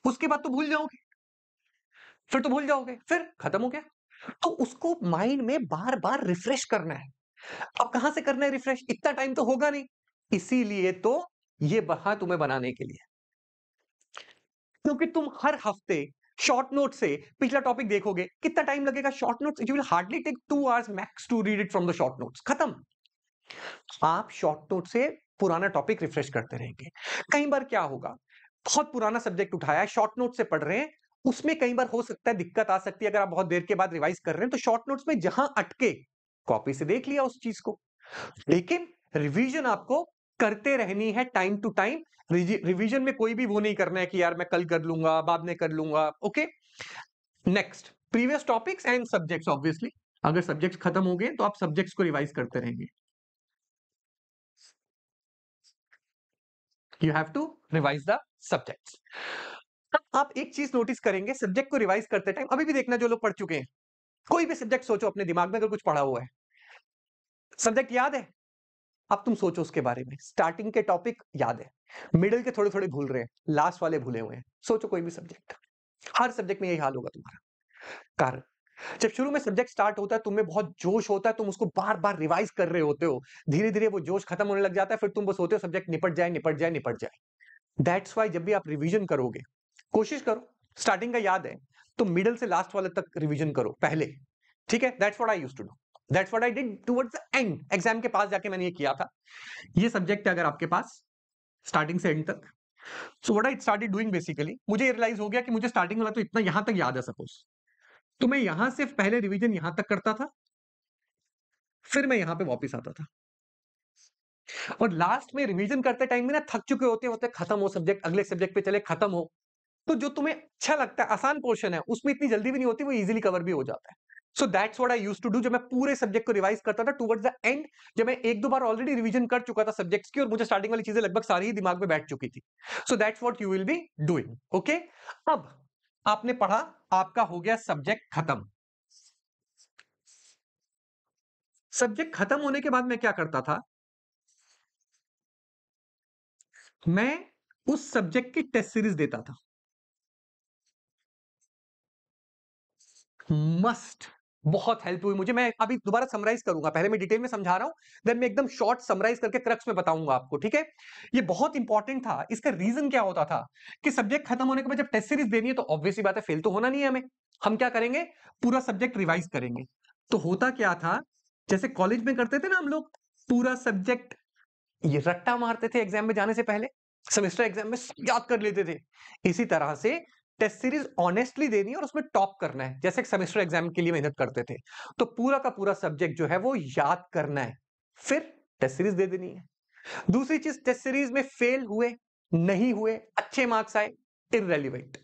उसके बाद तो भूल जाओगे, फिर तो भूल जाओगे, फिर खत्म हो गया। तो उसको माइंड में बार बार रिफ्रेश करना है। अब कहां से करना है रिफ्रेश, इतना टाइम तो होगा नहीं, इसीलिए तो ये बहा तुम्हें बनाने के लिए, क्योंकि तुम हर हफ्ते शॉर्ट नोट से पिछला टॉपिक देखोगे, कितना टाइम लगेगा short notes, it will hardly take 2 hours max to read it from the short notes, खत्म। आप शॉर्ट नोट से पुराना टॉपिक रिफ्रेश करते रहेंगे। कई बार क्या होगा, बहुत पुराना सब्जेक्ट उठाया है, शॉर्ट नोट से पढ़ रहे हैं, उसमें कई बार हो सकता है दिक्कत आ सकती है, अगर आप बहुत देर के बाद रिवाइज कर रहे हैं तो शॉर्ट नोट्स में जहां अटके कॉपी से देख लिया उस चीज को, लेकिन रिवीजन आपको करते रहनी है टाइम टू टाइम। रिवीजन में कोई भी वो नहीं करना है कि यार मैं कल कर लूंगा, बाद में कर लूंगा, okay. Next, previous topics and subjects, obviously अगर सब्जेक्ट्स खत्म हो गए तो आप सब्जेक्ट्स को रिवाइज करते रहेंगे। You have to revise the subjects. आप एक चीज नोटिस करेंगे सब्जेक्ट को रिवाइज करते टाइम, अभी भी देखना जो लोग पढ़ चुके हैं, कोई भी सब्जेक्ट सोचो अपने दिमाग में, अगर कुछ पढ़ा हुआ है, सब्जेक्ट याद है, अब तुम सोचो उसके बारे में, स्टार्टिंग के टॉपिक याद है, मिडिल के थोड़े थोड़े भूल रहे हैं, लास्ट वाले भूले हुए हैं, सोचो कोई भी सब्जेक्ट, हर सब्जेक्ट में यही हाल होगा तुम्हारा। कारण, जब शुरू में सब्जेक्ट स्टार्ट होता है तुम्हें बहुत जोश होता है, तुम उसको बार बार रिवाइज कर रहे होते हो, धीरे धीरे वो जोश खत्म होने लग जाता है, फिर तुम बस होते हो सब्जेक्ट निपट जाए निपट जाए निपट जाए। दैट्स वाई जब भी आप रिवीजन करोगे, कोशिश करो स्टार्टिंग का याद है तो मिडिल से लास्ट वाले तक रिवीजन करो पहले, ठीक है। That's what I used to do, that's what I did towards the end, exam के पास जाके मैंने ये किया था। ये सब्जेक्ट है अगर आपके पास स्टार्टिंग से एंड तक, so what I started doing basically, मुझे ये रियलाइज हो गया कि मुझे स्टार्टिंग वाला तो इतना यहां तक याद है सपोज, तो मैं यहां से पहले रिवीजन यहां तक करता था, फिर मैं यहां पे वापस आता था, और लास्ट में रिवीजन करते टाइम में ना थक चुके होते होते खत्म हो सब्जेक्ट, अगले सब्जेक्ट पे चले, खत्म हो, तो जो तुम्हें अच्छा लगता है आसान पोर्शन है उसमें इतनी जल्दी भी नहीं होती, वो इजीली कवर भी हो जाता है। So that's what I used to do, जब मैं पूरे सब्जेक्ट को रिवाइज करता था टुवर्ड्स द एंड, जब मैं एक दो बार ऑलरेडी रिवीजन कर चुका था सब्जेक्ट्स की और मुझे स्टार्टिंग वाली चीजें लगभग सारी ही दिमाग में बैठ चुकी थी। सो that's what you will be doing, okay. अब आपने पढ़ा, आपका हो गया सब्जेक्ट खत्म। सब्जेक्ट खत्म होने के बाद मैं क्या करता था, मैं उस सब्जेक्ट की टेस्ट सीरीज देता था, मस्ट, बहुत हेल्प हुई मुझे। मैं अभी दोबारा समराइज करूंगा, पहले मैं डिटेल में समझा रहा हूं, देन मैं एकदम शॉर्ट समराइज करके क्रक्स में बताऊंगा आपको, ठीक है। ये बहुत इंपॉर्टेंट था। इसका रीजन क्या होता था कि सब्जेक्ट खत्म होने के बाद जब टेस्ट सीरीज देनी है तो ऑब्वियसली बात है फेल तो होना नहीं है हमें, हम क्या करेंगे, पूरा सब्जेक्ट रिवाइज करेंगे। तो होता क्या था, जैसे कॉलेज में करते थे ना हम लोग, पूरा सब्जेक्ट ये रट्टा मारते थे एग्जाम में जाने से पहले, सेमेस्टर एग्जाम में सब याद कर लेते थे। इसी तरह से टेस्ट सीरीज ऑनेस्टली देनी है और उसमें टॉप करना है, जैसे सेमेस्टर एग्जाम के लिए मेहनत करते थे। तो पूरा का पूरा सब्जेक्ट जो है वो याद करना है, फिर टेस्ट सीरीज दे देनी है। दूसरी चीज, टेस्ट सीरीज में फेल हुए नहीं हुए, अच्छे मार्क्स आए, irrelevant,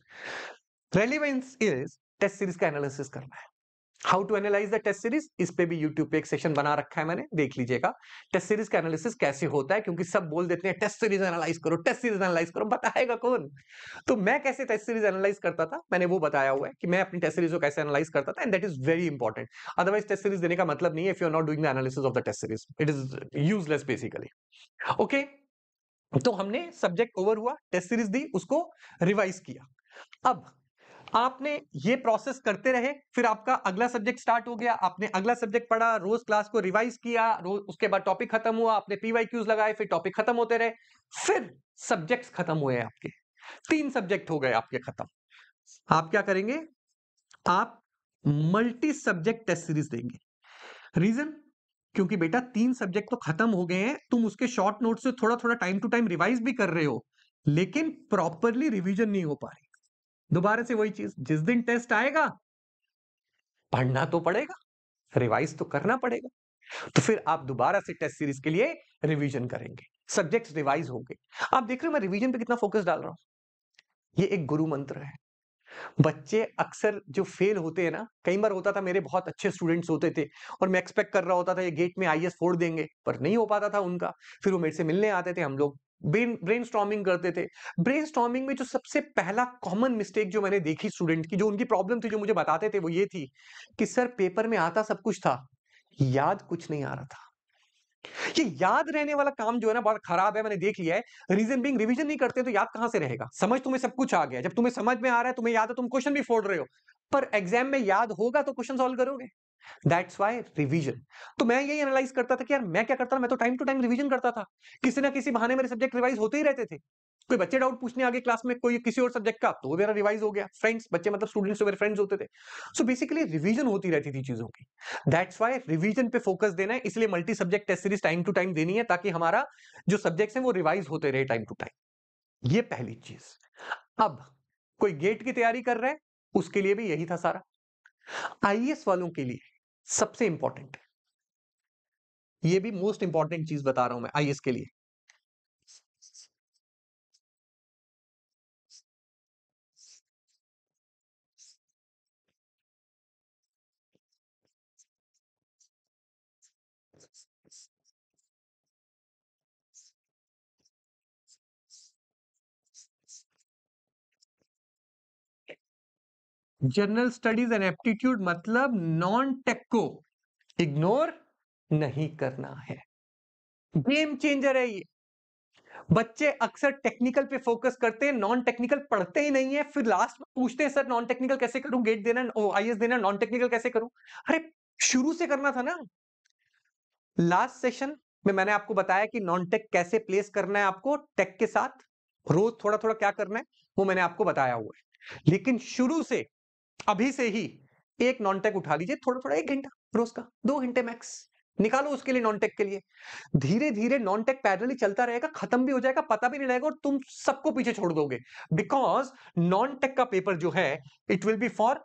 relevance is test series का एनालिसिस करना है। How to analyse the test series, इस पे भी यूट्यूब पे एक सेशन बना रखा है मैंने, देख लीजिएगा टेस्ट सीरीज का एनालिसिस कैसे होता है, क्योंकि सब बोल देते हैं टेस्ट सीरीज एनालाइज करो, टेस्ट सीरीज एनालाइज करो, बताएगा कौन। तो मैं कैसे टेस्ट सीरीज एनालाइज करता था, मैंने वो बताया हुआ है कि मैं अपनी टेस्ट सीरीज को कैसे एनालाइज करता था, and that is very important. Otherwise test series देने का मतलब नहीं है, if you are not doing the analysis of the test series, it is useless basically, okay. तो हमने सब्जेक्ट ओवर हुआ, टेस्ट सीरीज दी, उसको रिवाइज किया। अब आपने ये प्रोसेस करते रहे, फिर आपका अगला सब्जेक्ट स्टार्ट हो गया, आपने अगला सब्जेक्ट पढ़ा, रोज क्लास को रिवाइज किया, रोज उसके बाद टॉपिक खत्म हुआ, आपने पीवाईक्यूज लगाए, फिर टॉपिक खत्म होते रहे, फिर सब्जेक्ट्स खत्म हुए आपके, 3 सब्जेक्ट हो गए आपके खत्म। आप क्या करेंगे, आप मल्टी सब्जेक्ट टेस्ट सीरीज देंगे। रीजन, क्योंकि बेटा 3 सब्जेक्ट तो खत्म हो गए हैं, तुम उसके शॉर्ट नोट से थोड़ा-थोड़ा टाइम टू टाइम रिवाइज भी कर रहे हो, लेकिन प्रॉपरली रिवीजन नहीं हो पा रही। दोबारा से वही चीज, जिस दिन टेस्ट आएगा, पढ़ना तो पड़ेगा, रिवाइज तो करना पड़ेगा। तो फिर आप दोबारा से टेस्ट सीरीज के लिए रिवीजन करेंगे, सब्जेक्ट्स रिवाइज होंगे। आप देख रहे हो मैं रिवीजन पे कितना फोकस डाल रहा हूं। ये एक गुरु मंत्र है। बच्चे अक्सर जो फेल होते हैं ना, कई बार होता था मेरे बहुत अच्छे स्टूडेंट्स होते थे और मैं एक्सपेक्ट कर रहा होता था ये गेट में आईएएस फोड़ देंगे, पर नहीं हो पाता था उनका। फिर वो मेरे से मिलने आते थे, हम लोग ब्रेनस्टॉर्मिंग करते थे। ब्रेनस्टॉर्मिंग में जो सबसे पहला कॉमन मिस्टेक जो मैंने देखी स्टूडेंट की, जो उनकी प्रॉब्लम थी, जो मुझे बताते थे, वो ये थी कि सर पेपर में आता सब कुछ था, याद कुछ नहीं आ रहा था। ये याद रहने वाला काम जो है ना बहुत खराब है, मैंने देख लिया है। रीजन बीइंग रिवीजन नहीं करते तो याद कहां से रहेगा? समझ तुम्हें सब कुछ आ गया, जब तुम्हें समझ में आ रहा है, तुम्हें याद है, तुम क्वेश्चन भी फोड़ रहे हो, पर एग्जाम में याद होगा तो क्वेश्चन सॉल्व करोगे। That's why revision. तो मैं यही एनालाइज करता था कि यार मैं क्या करता था, मैं तो टाइम टू टाइम रिवीजन करता था। किसी ना किसी बहाने मेरे सब्जेक्ट रिवाइज होते ही रहते थे। कोई बच्चे डाउट पूछने आगे क्लास में कोई किसी और सब्जेक्ट का, तो वो मेरा रिवाइज हो गया। फ्रेंड्स, बच्चे मतलब स्टूडेंट्स जो मेरे फ्रेंड्स होते थे। सो बेसिकली रिवीजन होती रहती थी चीजों की। दैट्स व्हाई रिवीजन पे फोकस देना है, इसलिए multi subject test series time to time देनी है, ताकि हमारा जो सब्जेक्ट्स हैं वो रिवाइज होते रहे टाइम टू टाइम। ये पहली चीज। अब कोई गेट की तैयारी कर रहा है, उसके लिए भी यही था सारा। आईएएस वालों के लिए सबसे इंपॉर्टेंट, ये भी मोस्ट इंपॉर्टेंट चीज बता रहा हूं मैं आईएएस के लिए। जनरल स्टडीज एंड एप्टीट्यूड मतलब नॉन टेक को इग्नोर नहीं करना है। गेम चेंजर है ये। बच्चे अक्सर टेक्निकल पे फोकस करते हैं, नॉन टेक्निकल पढ़ते ही नहीं है, फिर लास्ट में पूछते हैं सर नॉन टेक्निकल कैसे करूं, गेट देना आईएएस देना, नॉन टेक्निकल कैसे करूं। अरे शुरू से करना था ना। लास्ट सेशन में मैंने आपको बताया कि नॉन टेक कैसे प्लेस करना है, आपको टेक के साथ रोज थोड़ा थोड़ा क्या करना है, वो मैंने आपको बताया हुआ है। लेकिन शुरू से अभी से ही एक नॉन टेक उठा लीजिए, थोड़ा थोड़ा, 1 घंटा रोज का, 2 घंटे मैक्स निकालो उसके लिए, नॉन टेक के लिए। धीरे धीरे नॉन टेक पैरेलली चलता रहेगा, खत्म भी हो जाएगा, पता भी नहीं लगेगा, और तुम सबको पीछे छोड़ दोगे। बिकॉज नॉन टेक का पेपर जो है, it will be for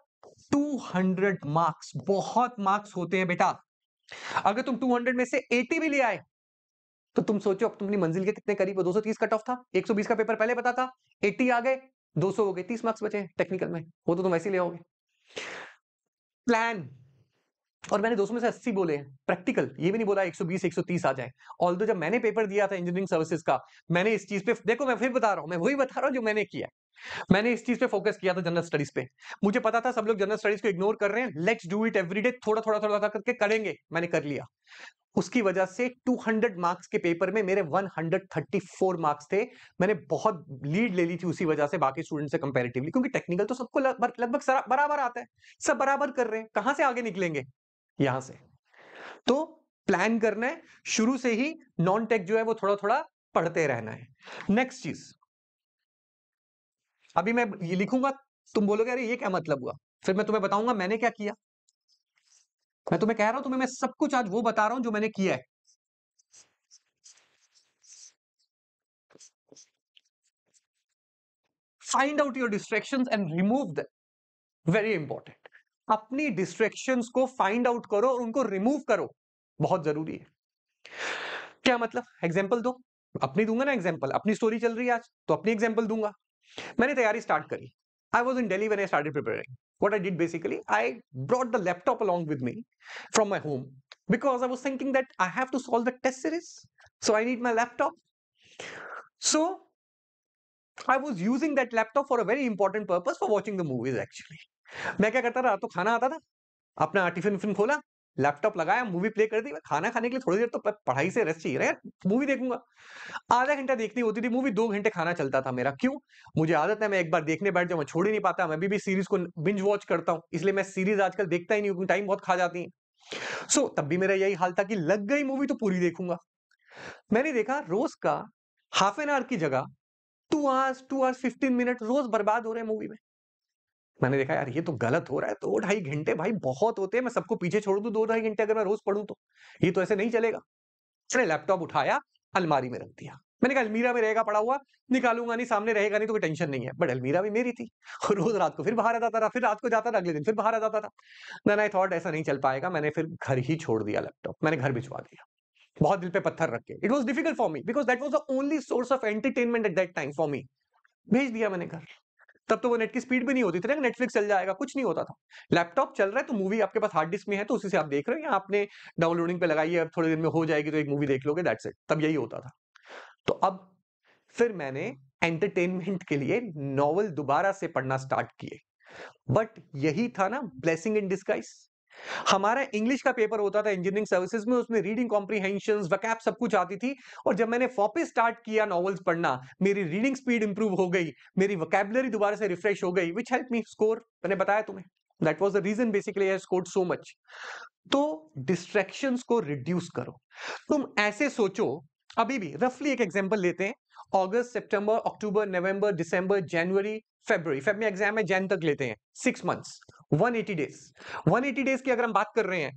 200 marks. बहुत मार्क्स होते हैं बेटा। अगर तुम 200 में से 80 भी ले आए, तो तुम सोचो अब तुम अपनी मंजिल के कितने करीब हो। 230 कट ऑफ था, 120 का पेपर पहले पता था, 80 आ गए, 200 हो गए, 30 मार्क्स बचे टेक्निकल में, वो तो तुम ऐसे ही ले आओगे। प्लान। और मैंने 200 में से 80 बोले हैं, प्रैक्टिकल ये भी नहीं बोला 120 130 आ जाए। ऑल्दो जब मैंने पेपर दिया था इंजीनियरिंग सर्विसेज का, मैंने इस चीज पे देखो, मैं फिर बता रहा हूं, मैं वही बता रहा हूं जो मैंने किया। मैंने इस चीज पे फोकस किया था, जनरल स्टडीज पे। मुझे पता था सब लोग जनरल स्टडीज को इग्नोर कर रहे हैं, लेट्स डू इट एवरीडे, थोड़ा थोड़ा थोड़ा थोड़ा करके करेंगे, मैंने कर लिया। उसकी वजह से 200 मार्क्स के पेपर में मेरे 134 मार्क्स थे। मैंने बहुत लीड ले ली थी उसी वजह से बाकी स्टूडेंट से कंपैरेटिवली, क्योंकि टेक्निकल तो सबको लगभग बराबर आता है, सब बराबर कर रहे हैं, कहां से आगे निकलेंगे, यहां से। तो प्लान करना है शुरू से ही, नॉन टेक जो है वो थोड़ा थोड़ा पढ़ते रहना है। नेक्स्ट चीज, अभी मैं ये लिखूंगा, तुम बोलोगे अरे ये क्या मतलब हुआ, फिर मैं तुम्हें बताऊंगा मैंने क्या किया। मैं तुम्हें कह रहा हूं, तुम्हें मैं सब कुछ आज वो बता रहा हूं जो मैंने किया है। Find out your distractions and remove them. Very important. अपनी डिस्ट्रैक्शंस को फाइंड आउट करो और उनको रिमूव करो, बहुत जरूरी है। क्या मतलब, एग्जांपल दो। अपनी दूंगा ना एग्जांपल, अपनी स्टोरी चल रही है आज, तो अपनी एग्जांपल दूंगा। मैंने तैयारी स्टार्ट करी। I was in Delhi when I started preparing. What I did basically, I brought the laptop along with me from my home because I was thinking that I have to solve the test series. So I need my laptop. So I was using that laptop for a very important purpose for watching the movies actually. मैं क्या करता था, तो खाना आता था, अपना tiffin विफिन खोला, लैपटॉप लगाया, मूवी प्ले कर दी। खाना खाने के लिए थोड़ी देर तो पढ़ाई से रेस्ट चाहिए ना यार, मूवी देखूंगा। आधा घंटा देखनी होती थी मूवी, 2 घंटे खाना चलता था मेरा। क्यों? मुझे आदत है, मैं एक बार देखने बैठ जाऊं मैं छोड़ ही नहीं पाता। मैं भी सीरीज को बिंज वॉच करता हूं, इसलिए मैं सीरीज आजकल देखता ही नहीं हूं, टाइम बहुत खा जाती है। सो तब भी मेरा यही हाल था कि लग गई मूवी तो पूरी देखूंगा। मैंने देखा रोज का हाफ एन आवर की जगह 2 आवर्स 2 आवर्स 15 मिनट रोज बर्बाद हो रहे हैं मूवी में। मैंने देखा यार ये तो गलत हो रहा है, 2 ढाई घंटे भाई बहुत होते हैं, मैं सबको पीछे छोड़ दूं 2 ढाई घंटे अगर मैं रोज पढूं तो, ये तो ऐसे नहीं चलेगा। मैंने लैपटॉप उठाया, अलमारी में रख दिया। मैंने कहा अलमीरा में रहेगा पड़ा हुआ, निकालूंगा नहीं, सामने रहेगा नहीं तो कोई टेंशन नहीं है। बट अलमीरा भी मेरी थी और रोज रात को फिर बाहर आ जाता था, फिर रात को जाता था, अगले दिन फिर बाहर आ जाता था। देन आई थॉट ऐसा नहीं चल पाएगा, मैंने फिर घर ही छोड़ दिया लैपटॉप, मैंने घर भिजवा दिया। बहुत दिल पे पत्थर रख के। It was difficult for me because that was the only source of entertainment at that time for me. भेज दिया मैंने घर। तब तो वो नेट की स्पीड भी नहीं होती थी ना, नेटफ्लिक्स चल जाएगा, कुछ नहीं होता था। लैपटॉप चल रहा है तो मूवी आपके पास हार्ड डिस्क में है तो उसी से आप देख रहे हो, या आपने डाउनलोडिंग पे लगाई है, अब थोड़ी देर में हो जाएगी तो एक मूवी देख लोगे, दैट्स इट। तब यही होता था। तो अब फिर मैंने एंटरटेनमेंट के लिए नॉवल दोबारा से पढ़ना स्टार्ट किए। बट यही था ना ब्लेसिंग इन डिस्गाइज। हमारा इंग्लिश का पेपर होता था इंजीनियरिंग सर्विसेज में, उसमें रीडिंग कॉम्प्रिहेंशन वकैब सब कुछ आती थी। और जब मैंने वापस स्टार्ट किया नॉवेल्स पढ़ना, मेरी रीडिंग स्पीड इंप्रूव हो गई, मेरी वोकैबुलरी दोबारा से रिफ्रेश हो गई, विच हेल्प मी स्कोर। मैंने बताया तुम्हें, that was the reason basically I scored so much. तो डिस्ट्रैक्शंस को रिड्यूस करो। तुम ऐसे सोचो, अभी भी रफली एक एग्जांपल लेते हैं, अगस्त, सितंबर, अक्टूबर, नवंबर, दिसंबर, जनवरी, फरवरी। फेब में एग्जाम है, जैन तक लेते हैं, 6 मंथ्स, 180 डेज। 180 डेज की अगर हम बात कर रहे हैं,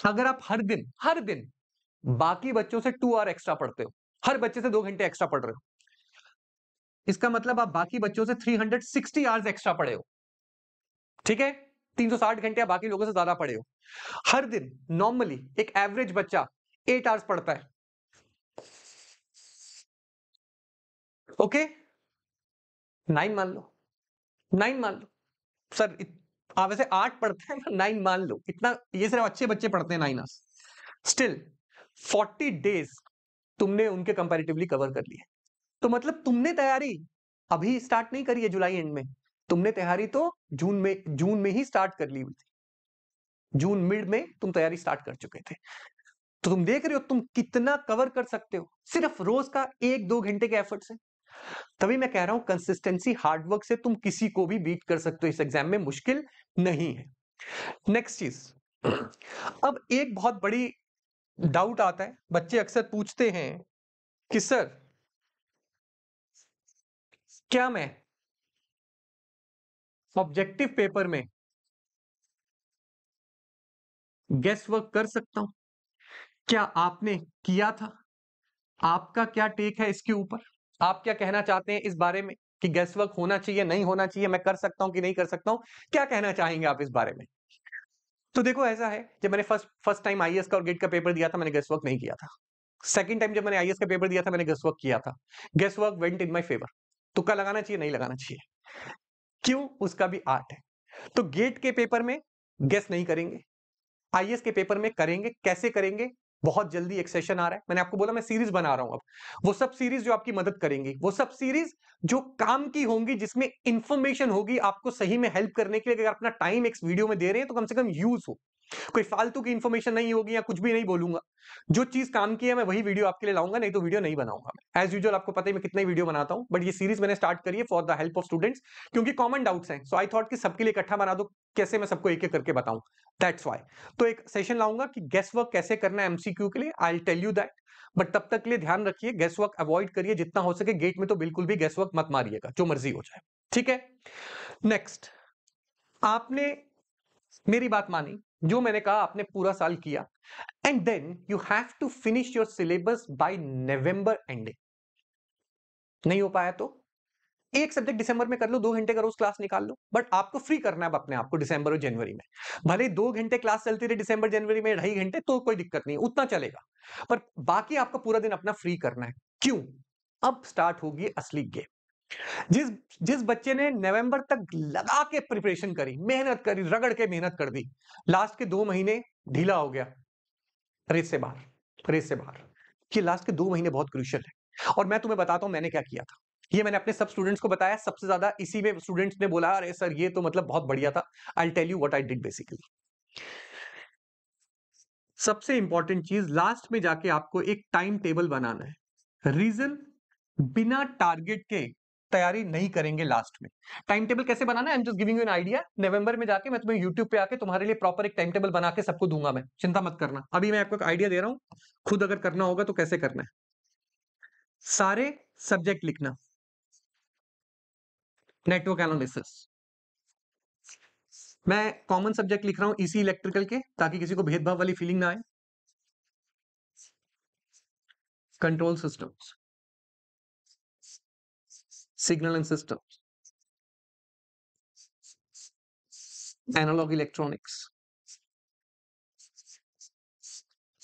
अगर आप हर दिन बाकी बच्चों से 2 आवर एक्स्ट्रा पढ़ते हो, हर बच्चे से 2 घंटे एक्स्ट्रा पढ़ रहे हो, इसका मतलब आप बाकी बच्चों से 360 आवर्स एक्स्ट्रा पढ़े हो। ठीक है, 360 घंटे आप बाकी लोगों से ज्यादा पढ़े हो। हर दिन नॉर्मली एक एवरेज बच्चा 8 आवर्स पढ़ता है। ओके, 9 मान लो, 9 मान लो। सर आप वैसे 8 पढ़ते हैं ना, 9 मान लो, इतना ये सिर्फ अच्छे बच्चे पढ़ते हैं 9 आवर्स। स्टिल 40 डेज तुमने उनके कंपैरेटिवली कवर कर लिए। तो मतलब तुमने तैयारी अभी स्टार्ट नहीं करी है जुलाई एंड में, तुमने तैयारी तो जून में ही स्टार्ट कर ली हुई थी। जून मिड में तुम तैयारी स्टार्ट कर चुके थे। तो तुम देख रहे हो तुम कितना कवर कर सकते हो सिर्फ रोज का 1-2 घंटे के एफर्ट से। तभी मैं कह रहा हूं कंसिस्टेंसी, हार्डवर्क से तुम किसी को भी बीट कर सकते हो इस एग्जाम में, मुश्किल नहीं है। नेक्स्ट चीज, अब एक बहुत बड़ी डाउट आता है, बच्चे अक्सर पूछते हैं कि सर क्या मैं ऑब्जेक्टिव पेपर में गेस वर्क कर सकता हूं? क्या आपने किया था? आपका क्या टेक है इसके ऊपर? आप क्या कहना चाहते हैं इस बारे में कि गेस वर्क होना चाहिए, नहीं होना चाहिए, मैं कर सकता हूं कि नहीं कर सकता हूं? क्या कहना चाहेंगे आप इस बारे में? तो देखो ऐसा है, जब मैंने फर्स्ट फर्स्ट टाइम आईएएस का और गेट का पेपर दिया था, मैंने गेस वर्क नहीं किया था। सेकंड टाइम जब मैंने आईएएस का पेपर दिया था, मैंने गेस वर्क किया था। Guess work went in my favour. तुक्का लगाना चाहिए, नहीं लगाना चाहिए? क्यों? उसका भी आर्ट है। तो गेट के पेपर में गेस नहीं करेंगे, आईएएस के पेपर में करेंगे। कैसे करेंगे? बहुत जल्दी एक सेशन आ रहा है, मैंने आपको बोला मैं सीरीज बना रहा हूं अब। वो सब सीरीज जो आपकी मदद करेंगी, वो सब सीरीज जो काम की होंगी, जिसमें इंफॉर्मेशन होगी आपको सही में हेल्प करने के लिए। अगर अपना टाइम एक वीडियो में दे रहे हैं तो कम से कम यूज हो, कोई फालतू की इंफॉर्मेशन नहीं होगी या कुछ भी नहीं बोलूंगा। जो चीज काम की है मैं वही वीडियो आपके लिए लाऊंगा, नहीं तो वीडियो नहीं बनाऊंगा। मैं एज यूजुअल आपको पता ही मैं कितने वीडियो बनाता हूं, बट ये सीरीज मैंने स्टार्ट करी है for the help of students, क्योंकि कॉमन डाउट्स हैं। सो आई थॉट कि सबके लिए इकट्ठा बना दो, कैसे मैं सबको एक एक करके बताऊं, दैट्स व्हाई। तो एक सेशन लाऊंगा कि गेस वर्क कैसे करना है एमसीक्यू के लिए, I will tell you that. But तब तक के लिए ध्यान रखिए, गेस वर्क अवॉइड करिए जितना हो सके। गेट में तो बिल्कुल भी गेस वर्क मत मारिएगा, जो मर्जी हो जाए। ठीक है, नेक्स्ट, आपने मेरी बात मानी, जो मैंने कहा आपने पूरा साल किया, and then you have to finish your syllabus by November ending. नहीं हो पाया तो एक सब्जेक्ट दिसंबर में कर लो, 2 घंटे का रोज क्लास निकाल लो, बट आपको फ्री करना है अब अपने आप को दिसंबर और जनवरी में। भले 2 घंटे क्लास चलती रही दिसंबर जनवरी में, 2.5 घंटे, तो कोई दिक्कत नहीं, उतना चलेगा। पर बाकी आपको पूरा दिन अपना फ्री करना है। क्यों? अब स्टार्ट होगी असली गेम। जिस जिस बच्चे ने नवंबर तक लगा के प्रिपरेशन करी, मेहनत करी, रगड़ के मेहनत कर दी, लास्ट के 2 महीने ढीला हो गया, रेस से बाहर, रेस से बाहर। ये लास्ट के 2 महीने बहुत क्रूशियल है। और मैं तुम्हें बताता हूं मैंने क्या किया था। ये मैंने अपने सब स्टूडेंट्स को बताया, सबसे ज्यादा इसी में स्टूडेंट्स ने बोला अरे सर ये तो मतलब बहुत बढ़िया था। I tell you what I did basically. सबसे इंपॉर्टेंट चीज, लास्ट में जाके आपको एक टाइम टेबल बनाना है। रीजन, बिना टारगेट के तैयारी नहीं करेंगे लास्ट में। टाइम टेबल कैसे बनाना है, I am just giving you an idea. नवंबर में जाके मैं तुम्हें यूट्यूब पे आके तुम्हारे लिए प्रॉपर एक टाइम टेबल बना के सबको दूंगा, मैं चिंता मत करना। अभी मैं आपको एक आइडिया दे रहा हूं, खुद अगर करना होगा तो कैसे करना है। सारे सब्जेक्ट लिखना, नेटवर्क एनालिसिस। मैं कॉमन सब्जेक्ट लिख रहा हूं इसी इलेक्ट्रिकल के, ताकि किसी को भेदभाव वाली फीलिंग ना आए। Control systems, signal and systems, analogue electronics,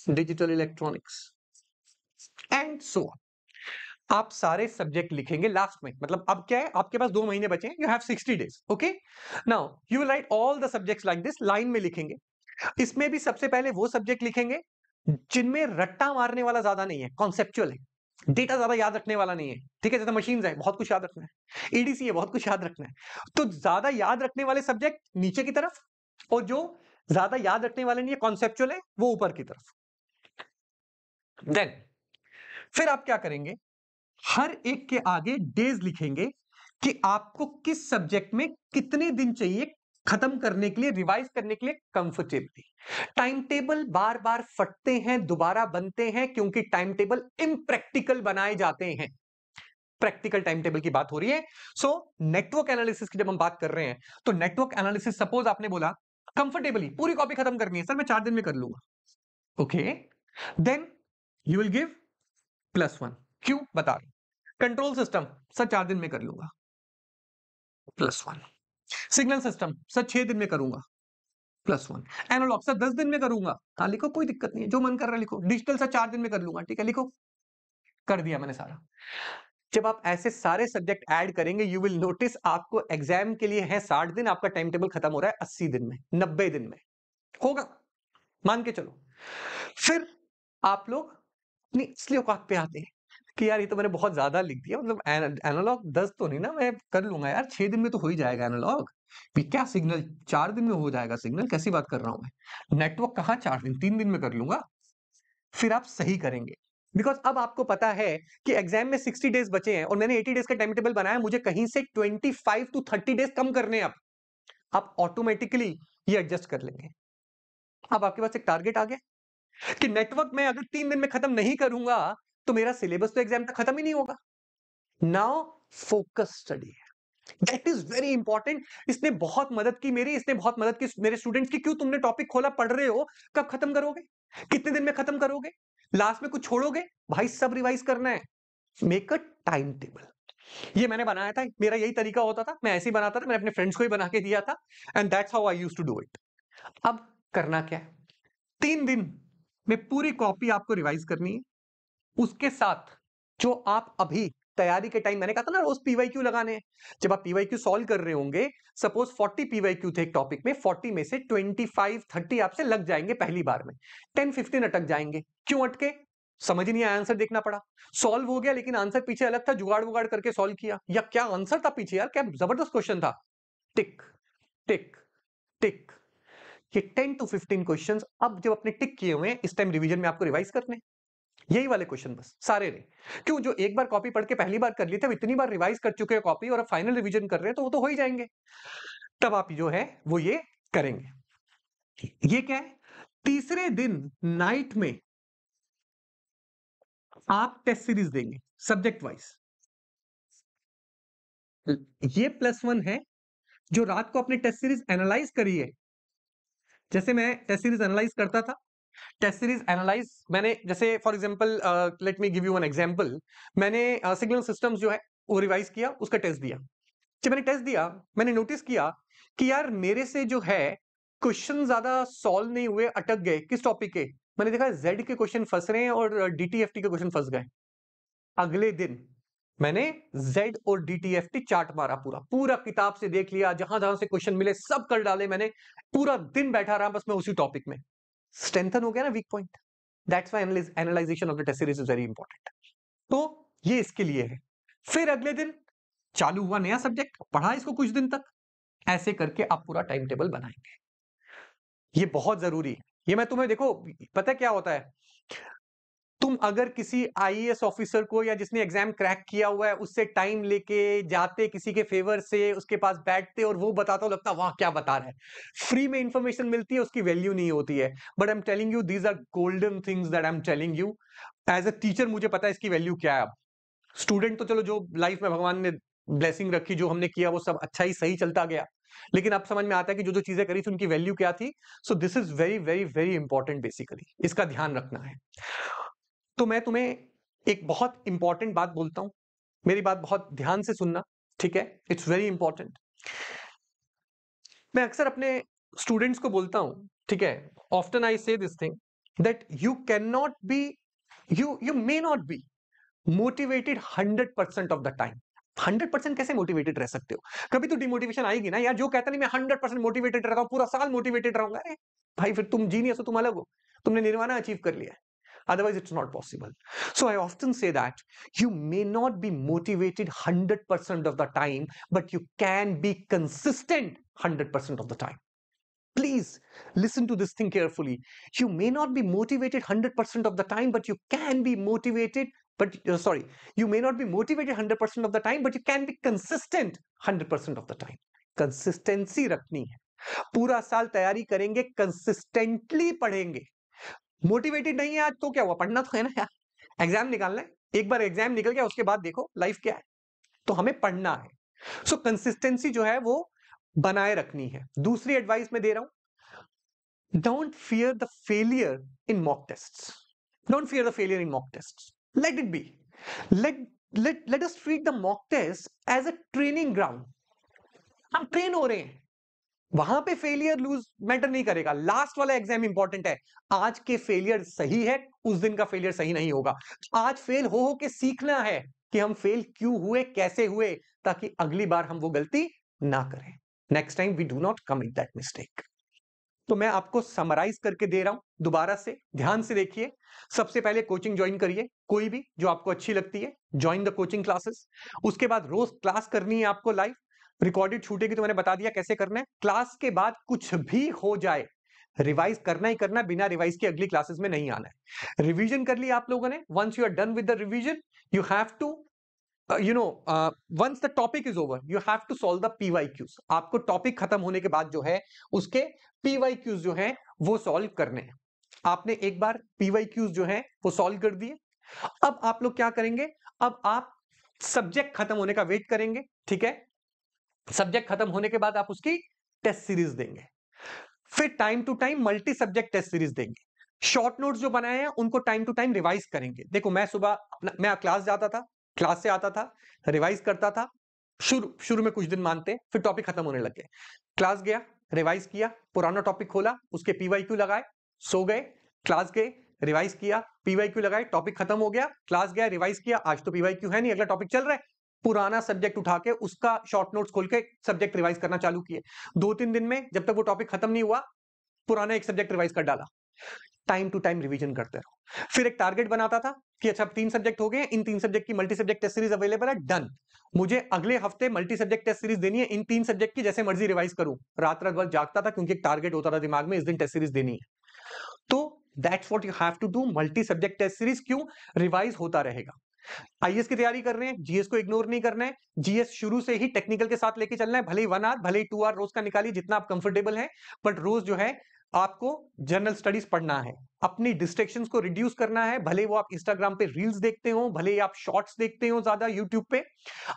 digital electronics and so on. आप सारे सब्जेक्ट लिखेंगे लास्ट में, मतलब अब क्या है, आपके पास 2 महीने बचे हैं, you have 60 days, okay. Now you will write all the subjects like this, line में लिखेंगे। इसमें भी सबसे पहले वो सब्जेक्ट लिखेंगे जिनमें रट्टा मारने वाला ज्यादा नहीं है, कॉन्सेप्चुअल है, डेटा ज्यादा याद रखने वाला नहीं है, ठीक है। जैसे मशीन्स है, बहुत कुछ याद रखना है, ईडीसी है, बहुत कुछ याद रखना है। तो ज्यादा याद रखने वाले सब्जेक्ट नीचे की तरफ, और जो ज्यादा याद रखने वाले नहीं है, कॉन्सेप्चुअल है, वो ऊपर की तरफ। देन फिर आप क्या करेंगे, हर एक के आगे डेज लिखेंगे कि आपको किस सब्जेक्ट में कितने दिन चाहिए खत्म करने के लिए, रिवाइज करने के लिए कंफर्टेबली। टाइम टेबल बार बार फटते हैं, दोबारा बनते हैं, क्योंकि टाइम टेबल इम्प्रैक्टिकल बनाए जाते हैं। प्रैक्टिकल टाइम टेबल की बात हो रही है। सो नेटवर्क एनालिसिस की जब हम बात कर रहे हैं, तो नेटवर्क एनालिसिस, सपोज आपने बोला कंफर्टेबली पूरी कॉपी खत्म करनी है सर, मैं 4 दिन में कर लूंगा, okay. Then you will give +1। क्यों बता रहा हूं, कंट्रोल सिस्टम सर 4 दिन में कर लूंगा, +1। सिग्नल सिस्टम सर 6 दिन में करूंगा, +1। एनालॉग सर 10 दिन में करूंगा, हाँ लिखो, कोई दिक्कत नहीं है, जो मन कर रहा है लिखो। डिजिटल सर 4 दिन में कर लूंगा, ठीक है, लिखो। कर दिया मैंने सारा। जब आप ऐसे सारे सब्जेक्ट ऐड करेंगे, यू विल नोटिस आपको एग्जाम के लिए है 60 दिन, आपका टाइम टेबल खत्म हो रहा है 80 दिन में, 90 दिन में होगा, मान के चलो। फिर आप लोग अपनी असली औकात पे आते हैं कि यार ये तो मैंने बहुत ज्यादा लिख दिया, मतलब एनालॉग 10 तो नहीं ना, मैं कर लूंगा यार, 6 दिन में तो हो ही जाएगा एनालॉग। क्या सिग्नल 4 दिन में हो जाएगा, सिग्नल कैसी बात कर रहा हूं मैं, नेटवर्क कहां 4 दिन, 3 दिन में कर लूंगा। फिर आप सही करेंगे, बिकॉज अब आपको पता है कि एग्जाम में 60 डेज बचे हैं, और मैंने 80 डेज का टाइम टेबल बनाया, मुझे कहीं से 25 to 30 डेज कम करने हैं। अब आप ऑटोमेटिकली ये एडजस्ट कर लेंगे। अब आपके पास एक टारगेट आ गया कि नेटवर्क में अगर 3 दिन में खत्म नहीं करूंगा, तो मेरा सिलेबस तो एग्जाम तक खत्म ही नहीं होगा। Now focus study, that is very important. इसने बहुत मदद की मेरी, इसने बहुत मदद की मेरे स्टूडेंट्स की। क्यों, तुमने टॉपिक खोला, पढ़ रहे हो, कब खत्म करोगे, कितने दिन में खत्म करोगे, लास्ट में कुछ छोड़ोगे, भाई सब रिवाइज करना है। Make a time table. ये मैंने बनाया था, मेरा यही तरीका होता था, मैं ऐसे ही बनाता था, मैंने अपने फ्रेंड्स को ही बना के दिया था, and that's how I used to do it. अब करना क्या है, 3 दिन में पूरी कॉपी आपको रिवाइज करनी है। उसके साथ जो आप अभी तैयारी के टाइम, मैंने कहा था ना रोज पीवाईक्यू लगाने हैं, जब आप पीवाईक्यू सॉल्व कर रहे होंगे, सपोज 40 पीवाईक्यू थे एक टॉपिक में, 40 में से 25-30 आपसे लग जाएंगे पहली बार में, 10-15 अटक जाएंगे। क्यों अटके, समझ ही नहीं आया, आंसर देखना पड़ा। सॉल्व हो गया लेकिन आंसर पीछे अलग था, जुगाड़ वुगाड़ करके सॉल्व किया, या क्या आंसर था पीछे, यार क्या जबरदस्त क्वेश्चन था, टिक टिक टिक। ये 10 to 15 क्वेश्चंस अब जब अपने टिक किए हुए हैं, इस टाइम रिवीजन में आपको रिवाइज करने, यही वाले क्वेश्चन बस सारे रहे। क्यों, जो एक बार कॉपी पढ़ के पहली बार कर लिए थे, इतनी बार रिवाइज कर चुके हैं कॉपी, और अब फाइनल रिवीजन कर रहे हैं, तो वो तो हो ही जाएंगे। तब आप जो है वो ये करेंगे। ये क्या है, तीसरे दिन नाइट में आप टेस्ट सीरीज देंगे सब्जेक्ट वाइज। ये +1 है जो रात को अपनी टेस्ट सीरीज एनालाइज करी है। जैसे मैं टेस्ट सीरीज एनालाइज करता था, टेस्ट सीरीज एनालाइज मैंने, जैसे for example let me give you an example, मैंने सिग्नल सिस्टम्स जो है वो रिवाइज किया, उसका टेस्ट दिया। जब मैंने टेस्ट दिया, मैंने नोटिस किया कि यार मेरे से जो है क्वेश्चन ज्यादा सॉल्व नहीं हुए, अटक गए। किस टॉपिक के, मैंने देखा जेड के क्वेश्चन फंस रहे हैं और डीटीएफटी के क्वेश्चन फंस गए। अगले दिन मैंने जेड और डीटीएफटी चार्ट मारा, पूरा पूरा किताब से देख लिया, जहां जहां से क्वेश्चन मिले सब कर डाले मैंने, पूरा दिन बैठा रहा बस मैं उसी टॉपिक में। स्ट्रेंथन हो गया ना weak point. That's why analysation of the test series is very important. तो ये इसके लिए है। फिर अगले दिन चालू हुआ नया सब्जेक्ट, पढ़ा इसको कुछ दिन तक, ऐसे करके आप पूरा टाइम टेबल बनाएंगे। ये बहुत जरूरी है। ये मैं तुम्हें, देखो पता है क्या होता है, तुम अगर किसी आईएएस ऑफिसर को या जिसने एग्जाम क्रैक किया हुआ है उससे टाइम लेके जाते, किसी के फेवर से उसके पास बैठते और वो बताता हो, लगता वाह क्या बता रहा है, फ्री में इंफॉर्मेशन मिलती है, उसकी वैल्यू नहीं होती है। But I am telling you, these are golden things that I am telling you. As a teacher मुझे पता है इसकी वैल्यू क्या है। अब स्टूडेंट तो चलो जो लाइफ में भगवान ने ब्लेसिंग रखी, जो हमने किया वो सब अच्छा ही सही चलता गया, लेकिन अब समझ में आता है कि जो जो चीजें करी थी उनकी वैल्यू क्या थी। So this is very very very important, basically इसका ध्यान रखना है। तो मैं तुम्हें एक बहुत इंपॉर्टेंट बात बोलता हूं, मेरी बात बहुत ध्यान से सुनना, ठीक है? It's very important. मैं अक्सर अपने स्टूडेंट्स को बोलता हूं, ठीक है, ऑफ्टन आई से this thing that you can not be, you may not be motivated 100% of the time. 100% कैसे मोटिवेटेड रह सकते हो? कभी तो डिमोटिवेशन आएगी ना यार। जो कहता नहीं मैं 100% मोटिवेटेड रहता हूं, पूरा साल मोटिवेटेड रहूंगा, अरे भाई फिर तुम जीनियस हो, तुम अलग हो, तुमने निर्वाणा अचीव कर लिया है। Otherwise, it's not possible. So I often say that you may not be motivated 100% of the time, but you can be consistent 100% of the time. Please listen to this thing carefully. You may not be motivated 100% of the time, but you can be motivated. But sorry, you may not be motivated 100% of the time, but you can be consistent 100% of the time. Consistency रखनी है। पूरा साल तैयारी करेंगे, consistently पढ़ेंगे। Motivated नहीं है आज तो क्या हुआ, पढ़ना तो है ना यार, एग्जाम निकालना है। एक बार एग्जाम निकल गया उसके बाद देखो लाइफ क्या है, तो हमें पढ़ना है। सो कंसिस्टेंसी जो है वो बनाए रखनी है। दूसरी एडवाइस मैं दे रहा हूं, don't fear the failure in mock tests. Don't fear the failure in mock tests, let it be. Let us treat the mock test as a training ground. हम ट्रेन हो रहे हैं, वहां पे फेलियर लूज मैटर नहीं करेगा, last वाला exam important है। आज के फेलियर सही है, उस दिन का फेलियर सही नहीं होगा। आज फेल हो के सीखना है कि हम फेल क्यों हुए, कैसे हुए, ताकि अगली बार हम वो गलती ना करें। Next time we do not commit that mistake. तो मैं आपको समराइज करके दे रहा हूं, दोबारा से ध्यान से देखिए। सबसे पहले कोचिंग ज्वाइन करिए, कोई भी जो आपको अच्छी लगती है, ज्वाइन द कोचिंग क्लासेस। उसके बाद रोज क्लास करनी है आपको लाइव, रिकॉर्डेड छूटेगी तो मैंने बता दिया कैसे करना है। क्लास के बाद कुछ भी हो जाए, रिवाइज करना ही करना, बिना रिवाइज के अगली क्लासेस में नहीं आना है। रिवीजन कर लिया आप लोगों ने, once you are done with the revision, you have to once the topic is over, you have to solve the PYQs। आपको टॉपिक खत्म होने के बाद जो है उसके PYQs जो है वो सॉल्व करने हैं। आपने एक बार PYQs जो है वो सॉल्व कर दिए। अब आप लोग क्या करेंगे, अब आप सब्जेक्ट खत्म होने का वेट करेंगे, ठीक है? सब्जेक्ट खत्म होने के बाद आप उसकी टेस्ट सीरीज देंगे, फिर time to time multi subject test series देंगे। शॉर्ट नोट्स जो बनाए हैं उनको टाइम टू टाइम रिवाइज करेंगे। देखो मैं सुबह मैं क्लास जाता था, क्लास से आता था, रिवाइज करता था। शुरू शुरू में कुछ दिन मानते, फिर टॉपिक खत्म होने लग गए। क्लास गया, रिवाइज किया, पुराना टॉपिक खोला, उसके PYQ लगाए, सो गए। क्लास गए, रिवाइज किया, PYQ लगाए, टॉपिक खत्म हो गया। क्लास गया, रिवाइज किया, आज तो PYQ है नहीं, अगला टॉपिक चल रहा है। पुराना सब्जेक्ट उठा के उसका शॉर्ट नोट्स खोल के सब्जेक्ट रिवाइज करना चालू किए। 2-3 दिन में जब तक वो टॉपिक खत्म नहीं हुआ, पुराना एक सब्जेक्ट रिवाइज कर डाला। टाइम टू टाइम रिवीजन करते रहो। फिर एक टारगेट बनाता था कि अच्छा 3 सब्जेक्ट हो गए, इन 3 सब्जेक्ट की multi subject test series available है, डन। मुझे अगले हफ्ते मल्टी सब्जेक्ट टेस्ट सीरीज देनी है, इन 3 सब्जेक्ट की जैसे मर्जी रिवाइज करूं। रात रात भर जागता था क्योंकि एक टारगेट होता था दिमाग में, इस दिन टेस्ट सीरीज देनी है। तो that's what you have to do, multi subject test series. क्यों? रिवाइज होता रहेगा। आईएएस की तैयारी कर रहे हैं, जीएस को इग्नोर नहीं करना है। जीएस शुरू से ही टेक्निकल के साथ लेके चलना है, भले ही 1 आवर, भले ही 2 आवर रोज का निकालिए, जितना आप कंफर्टेबल है, बट रोज जो है आपको जनरल स्टडीज पढ़ना है। अपनी डिस्ट्रैक्शंस को रिड्यूस करना है, भले वो आप इंस्टाग्राम पे रील्स देखते हो, भले ही आप शॉर्ट्स देखते हो ज्यादा यूट्यूब पे।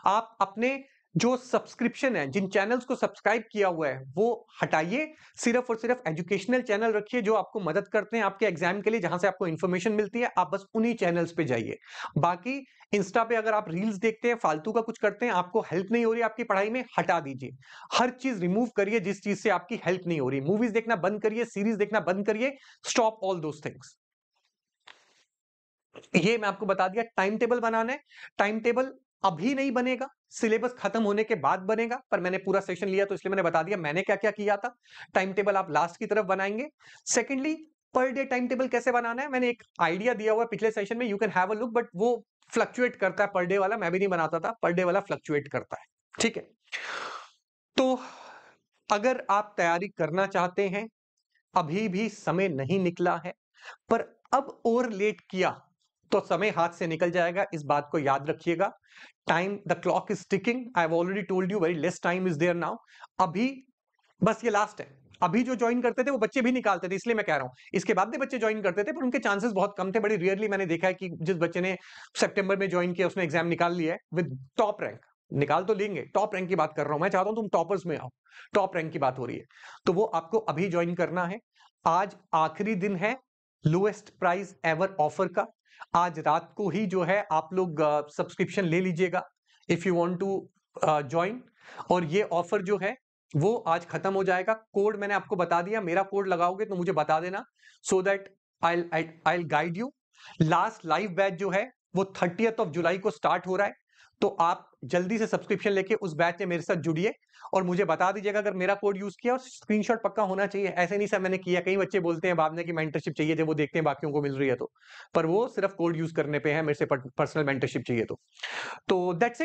आप अपने जो सब्सक्रिप्शन है, जिन चैनल्स को सब्सक्राइब किया हुआ है, वो हटाइए। सिर्फ और सिर्फ एजुकेशनल चैनल रखिए जो आपको मदद करते हैं आपके एग्जाम के लिए, जहां से आपको इंफॉर्मेशन मिलती है। आप बस उन्हीं चैनल्स पे जाइए। बाकी इंस्टा पे अगर आप रील्स देखते हैं, फालतू का कुछ करते हैं, आपको हेल्प नहीं हो रही आपकी पढ़ाई में, हटा दीजिए। हर चीज रिमूव करिए जिस चीज से आपकी हेल्प नहीं हो रही। मूवीज देखना बंद करिए, सीरीज देखना बंद करिए, स्टॉप ऑल दोस थिंग्स। ये मैं आपको बता दिया। टाइम टेबल बनाना है, टाइम टेबल अभी नहीं बनेगा, सिलेबस खत्म होने के बाद बनेगा, पर मैंने पूरा सेशन लिया तो इसलिए मैंने बता दिया मैंने क्या क्या किया था। टाइम टेबल आप लास्ट की तरफ बनाएंगे। Secondly, per day time table कैसे बनाना है, मैंने एक आइडिया दिया हुआ है पिछले सेशन में, you can have a look, but वो फ्लक्चुएट करता है। पर डे वाला मैं भी नहीं बनाता था, पर डे वाला फ्लक्चुएट करता है, ठीक है? तो अगर आप तैयारी करना चाहते हैं, अभी भी समय नहीं निकला है, पर अब और लेट किया तो समय हाथ से निकल जाएगा, इस बात को याद रखिएगा। Time, the clock is ticking, I have already told you, very less time is there now. अभी बस ये लास्ट है। अभी जो ज्वाइन करते थे वो बच्चे भी निकालते थे, इसलिए मैं कह रहा हूं। इसके बाद भी बच्चे ज्वाइन करते थे, पर उनके चांसेस बहुत कम थे। बड़ी रियरली मैंने देखा है कि जिस बच्चे ने सितंबर में ज्वाइन किया उसने एग्जाम निकाल लिया है विद टॉप रैंक। निकाल तो लेंगे, टॉप रैंक की बात कर रहा हूं, मैं चाहता हूं तुम टॉपर्स में आओ, टॉप रैंक की बात हो रही है। तो वो आपको अभी ज्वाइन करना है। आज आखिरी दिन है लोएस्ट प्राइस एवर ऑफर का। आज रात को ही जो है आप लोग सब्सक्रिप्शन ले लीजिएगा if you want to join. और ये ऑफर जो है वो आज खत्म हो जाएगा। कोड मैंने आपको बता दिया, मेरा कोड लगाओगे तो मुझे बता देना, so that I guide you. Last live batch जो है वो 30th ऑफ जुलाई को स्टार्ट हो रहा है, तो आप जल्दी से सब्सक्रिप्शन लेके उस बैच में मेरे साथ जुड़िए और मुझे बता दीजिएगा अगर मेरा कोड यूज किया, और स्क्रीनशॉट पक्का होना चाहिए। ऐसे नहीं सर मैंने किया, कई बच्चे बोलते हैं बाद में कि मेंटरशिप चाहिए जब वो देखते हैं बाकियों को मिल रही है तो, पर वो सिर्फ कोड यूज करने पे है, मेरे से पर्सनल मेंटरशिप चाहिए तो that's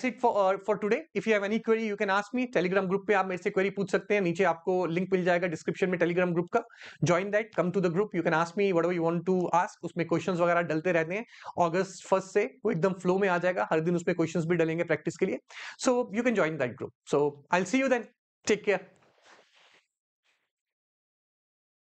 it for today. If you have any query you can ask me. Telegram group पे आप मेरे से क्वेरी पूछ सकते हैं, नीचे आपको लिंक मिल जाएगा डिस्क्रिप्शन में टेलीग्राम ग्रुप का। Join that, come to the group, you can ask me whatever you want to ask. उसमें क्वेश्चंस वगैरह डलते रहते हैं। अगस्त 1 से वो एकदम फ्लो में आ जाएगा, हर दिन उसमें क्वेश्चंस भी डलेंगे प्रैक्टिस के लिए। So you can join that group. So I will see you then, take care.